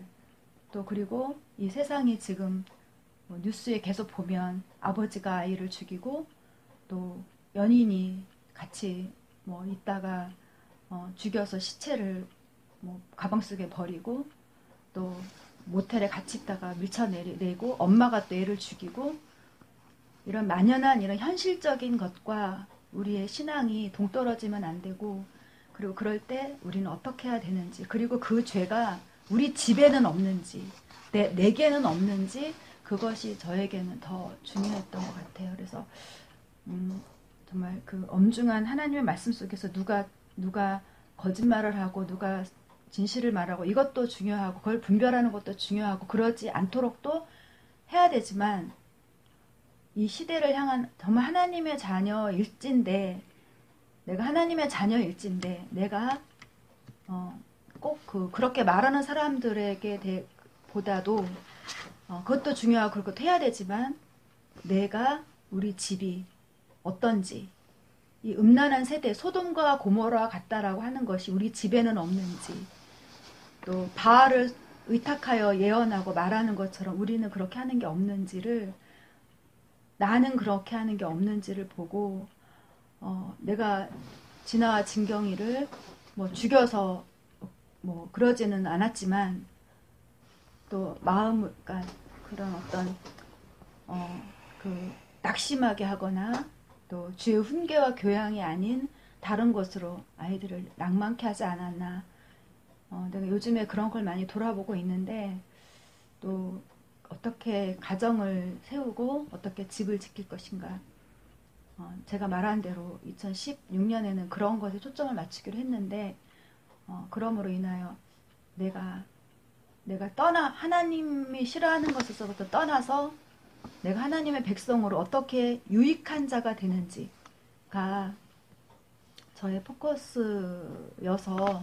또 그리고 이 세상이 지금 뉴스에 계속 보면 아버지가 아이를 죽이고 또 연인이 같이 있다가 죽여서 시체를 가방 속에 버리고, 또 모텔에 같이 있다가 밀쳐내고 엄마가 또 애를 죽이고, 이런 만연한 이런 현실적인 것과 우리의 신앙이 동떨어지면 안 되고, 그리고 그럴 때 우리는 어떻게 해야 되는지, 그리고 그 죄가 우리 집에는 없는지, 내게는 없는지, 그것이 저에게는 더 중요했던 것 같아요. 그래서 정말 그 엄중한 하나님의 말씀 속에서 누가 거짓말을 하고 누가 진실을 말하고, 이것도 중요하고 그걸 분별하는 것도 중요하고, 그러지 않도록 또 해야 되지만, 이 시대를 향한 정말 하나님의 자녀일진데, 내가 하나님의 자녀일진데 내가 꼭 그렇게 말하는 사람들에게 보다도 그것도 중요하고 그것도 해야 되지만, 내가 우리 집이 어떤지, 이 음란한 세대 소돔과 고모라와 같다라고 하는 것이 우리 집에는 없는지, 또 바알을 의탁하여 예언하고 말하는 것처럼 우리는 그렇게 하는 게 없는지를, 나는 그렇게 하는 게 없는지를 보고, 내가 진아와 진경이를 죽여서 그러지는 않았지만, 또 그러니까 그런 어떤 그 낙심하게 하거나 또 주의 훈계와 교양이 아닌 다른 것으로 아이들을 낭만케 하지 않았나. 내가 요즘에 그런 걸 많이 돌아보고 있는데, 또 어떻게 가정을 세우고 어떻게 집을 지킬 것인가. 제가 말한 대로 2016년에는 그런 것에 초점을 맞추기로 했는데, 그럼으로 인하여 내가 하나님이 싫어하는 것에서부터 떠나서 내가 하나님의 백성으로 어떻게 유익한 자가 되는지가 저의 포커스여서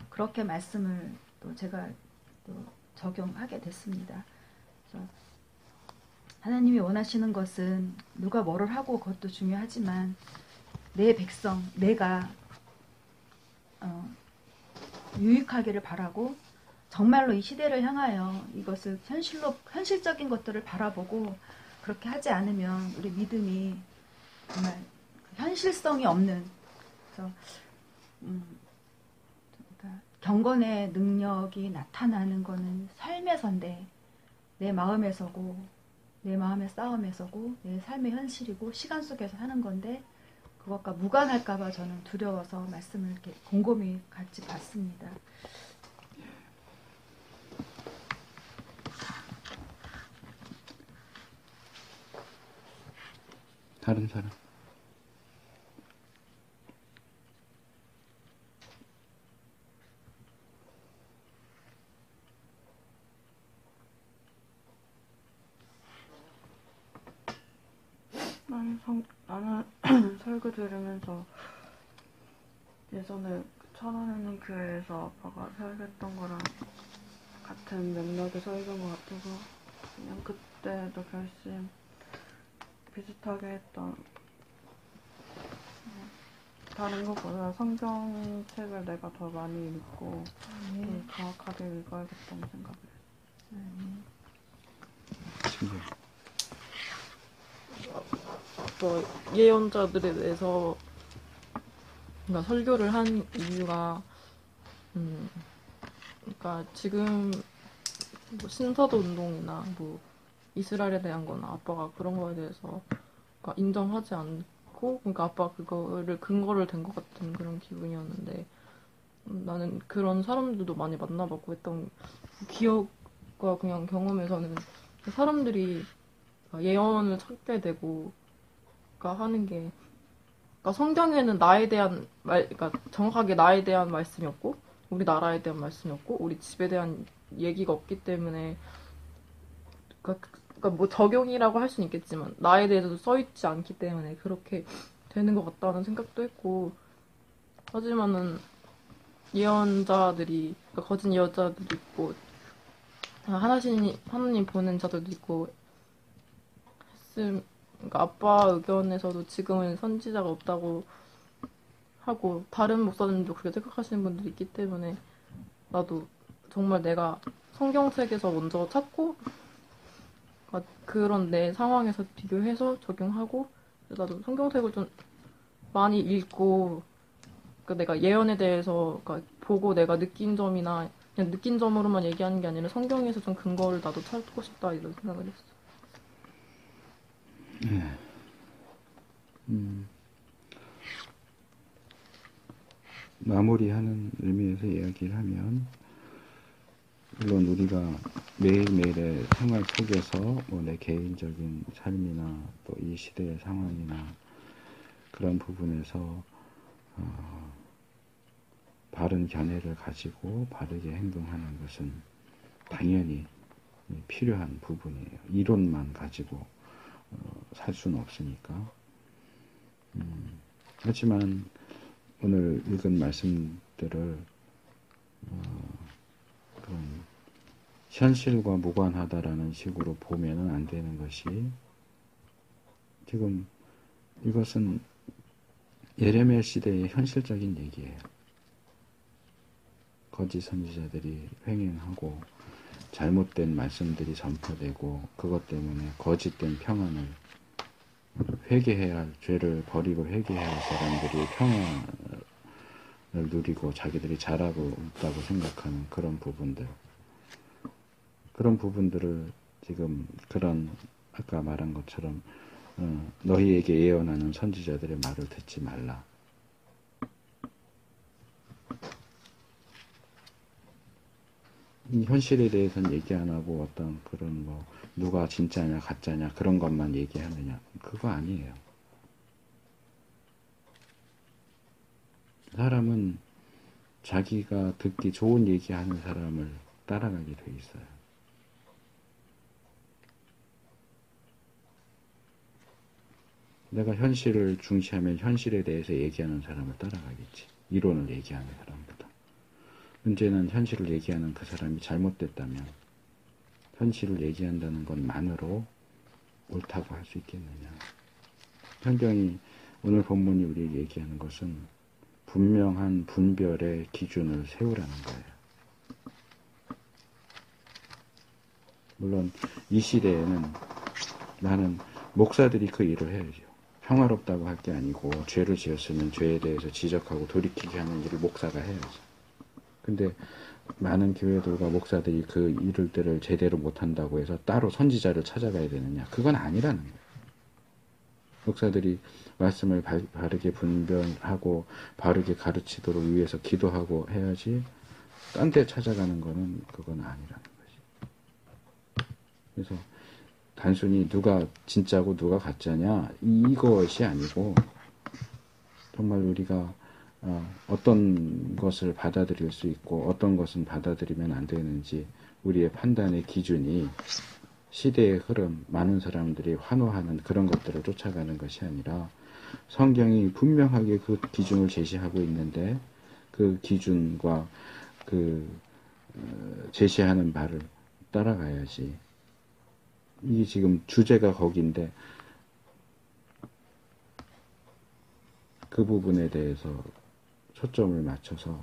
그렇게 말씀을 또 제가 또 적용하게 됐습니다. 그래서 하나님이 원하시는 것은 누가 뭐를 하고 그것도 중요하지만, 내 백성, 내가 유익하기를 바라고, 정말로 이 시대를 향하여 이것을 현실적인 것들을 바라보고, 그렇게 하지 않으면 우리 믿음이 정말 현실성이 없는, 그래서 그러니까 경건의 능력이 나타나는 거는 삶에서인데, 내 마음에서고, 내 마음의 싸움에서고, 내 삶의 현실이고, 시간 속에서 하는 건데, 그것과 무관할까봐 저는 두려워서 말씀을 이렇게 곰곰이 같이 봤습니다. 다른 사람. 나는 설교 들으면서 예전에 천안에는 교회에서 아빠가 설교했던 거랑 같은 맥락의 설교인 것 같아서, 그냥 그때도 결심 비슷하게 했던, 다른 것보다 성경책을 내가 더 많이 읽고 더 정확하게 읽어야겠다는 생각을 했어요. 예언자들에 대해서 그러니까 설교를 한 이유가, 그러니까 지금 신사도 운동이나 이스라엘에 대한 거나 아빠가 그런 거에 대해서 그러니까 인정하지 않고, 그러니까 아빠가 그거를 근거를 댄 것 같은 그런 기분이었는데, 나는 그런 사람들도 많이 만나봤고 했던 기억과 그냥 경험에서는 사람들이 예언을 찾게 되고 하는 게, 그러니까 성경에는 나에 대한 그러니까 정확하게 나에 대한 말씀이었고, 우리나라에 대한 말씀이 없고 우리 집에 대한 얘기가 없기 때문에 그러니까 뭐 적용이라고 할 수는 있겠지만 나에 대해서도 써있지 않기 때문에 그렇게 되는 것 같다는 생각도 했고 하지만은 예언자들이 그러니까 거짓 예언자들도 있고 하나님 보낸 자들도 있고 그러니까 아빠 의견에서도 지금은 선지자가 없다고 하고 다른 목사님도 그렇게 생각하시는 분들이 있기 때문에 나도 정말 내가 성경책에서 먼저 찾고 그런 내 상황에서 비교해서 적용하고 나도 성경책을 좀 많이 읽고 내가 예언에 대해서 보고 내가 느낀 점이나 그냥 느낀 점으로만 얘기하는 게 아니라 성경에서 좀 근거를 나도 찾고 싶다 이런 생각을 했어. 마무리하는 의미에서 이야기를 하면 물론 우리가 매일매일의 생활 속에서 뭐 내 개인적인 삶이나 또 이 시대의 상황이나 그런 부분에서 바른 견해를 가지고 바르게 행동하는 것은 당연히 필요한 부분이에요. 이론만 가지고 살 수는 없으니까. 하지만 오늘 읽은 말씀들을 그런 현실과 무관하다라는 식으로 보면은 안 되는 것이 지금 이것은 예레미야 시대의 현실적인 얘기예요. 거짓 선지자들이 횡행하고 잘못된 말씀들이 전파되고 그것 때문에 거짓된 평안을 회개해야 할 죄를 버리고 회개해야 할 사람들이 평안을 누리고 자기들이 잘하고 있다고 생각하는 그런 부분들을 지금 그런 아까 말한 것처럼 너희에게 예언하는 선지자들의 말을 듣지 말라. 이 현실에 대해서는 얘기 안 하고 어떤 그런 뭐 누가 진짜냐 가짜냐 그런 것만 얘기하느냐 그거 아니에요. 사람은 자기가 듣기 좋은 얘기하는 사람을 따라가게 돼 있어요. 내가 현실을 중시하면 현실에 대해서 얘기하는 사람을 따라가겠지. 이론을 얘기하는 사람보다. 문제는 현실을 얘기하는 그 사람이 잘못됐다면 현실을 얘기한다는 것만으로 옳다고 할 수 있겠느냐. 성경이 오늘 본문이 우리에게 얘기하는 것은 분명한 분별의 기준을 세우라는 거예요. 물론 이 시대에는 나는 목사들이 그 일을 해야죠. 평화롭다고 할 게 아니고 죄를 지었으면 죄에 대해서 지적하고 돌이키게 하는 일을 목사가 해야죠. 근데 많은 교회들과 목사들이 그 일들을 제대로 못한다고 해서 따로 선지자를 찾아가야 되느냐? 그건 아니라는 거예요. 목사들이 말씀을 바르게 분별하고 바르게 가르치도록 위해서 기도하고 해야지 딴 데 찾아가는 거는 그건 아니라는 거지. 그래서 단순히 누가 진짜고 누가 가짜냐 이것이 아니고 정말 우리가 어떤 것을 받아들일 수 있고 어떤 것은 받아들이면 안 되는지 우리의 판단의 기준이 시대의 흐름, 많은 사람들이 환호하는 그런 것들을 쫓아가는 것이 아니라 성경이 분명하게 그 기준을 제시하고 있는데 그 기준과 그 제시하는 말을 따라가야지. 이게 지금 주제가 거기인데 그 부분에 대해서 초점을 맞춰서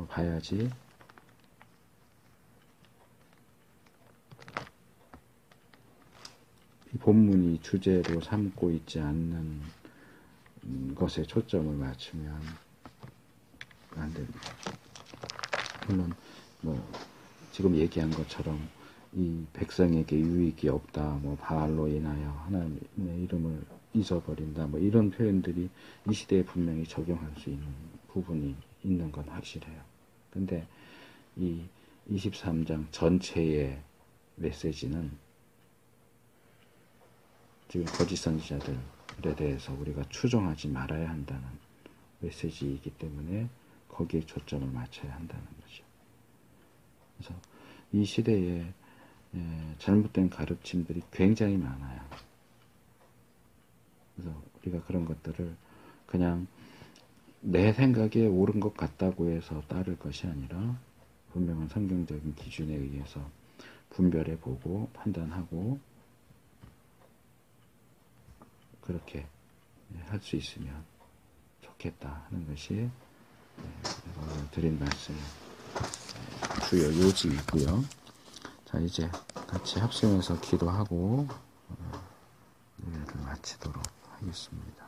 봐야지. 이 본문이 주제로 삼고 있지 않는 것에 초점을 맞추면 안 됩니다. 물론 뭐 지금 얘기한 것처럼 이 백성에게 유익이 없다, 뭐 바알로 인하여 하나님의 이름을 잊어버린다, 뭐 이런 표현들이 이 시대에 분명히 적용할 수 있는 부분이 있는 건 확실해요. 근데 이 23장 전체의 메시지는 지금 거짓 선지자들에 대해서 우리가 추종하지 말아야 한다는 메시지이기 때문에 거기에 초점을 맞춰야 한다는 거죠. 그래서 이 시대에 잘못된 가르침들이 굉장히 많아요. 그래서 우리가 그런 것들을 그냥 내 생각에 옳은 것 같다고 해서 따를 것이 아니라 분명한 성경적인 기준에 의해서 분별해 보고 판단하고 그렇게 할 수 있으면 좋겠다 하는 것이 오늘 드린 말씀의 주요 요지이고요. 자, 이제 같이 합심해서 기도하고 예배를 마치도록 하겠습니다.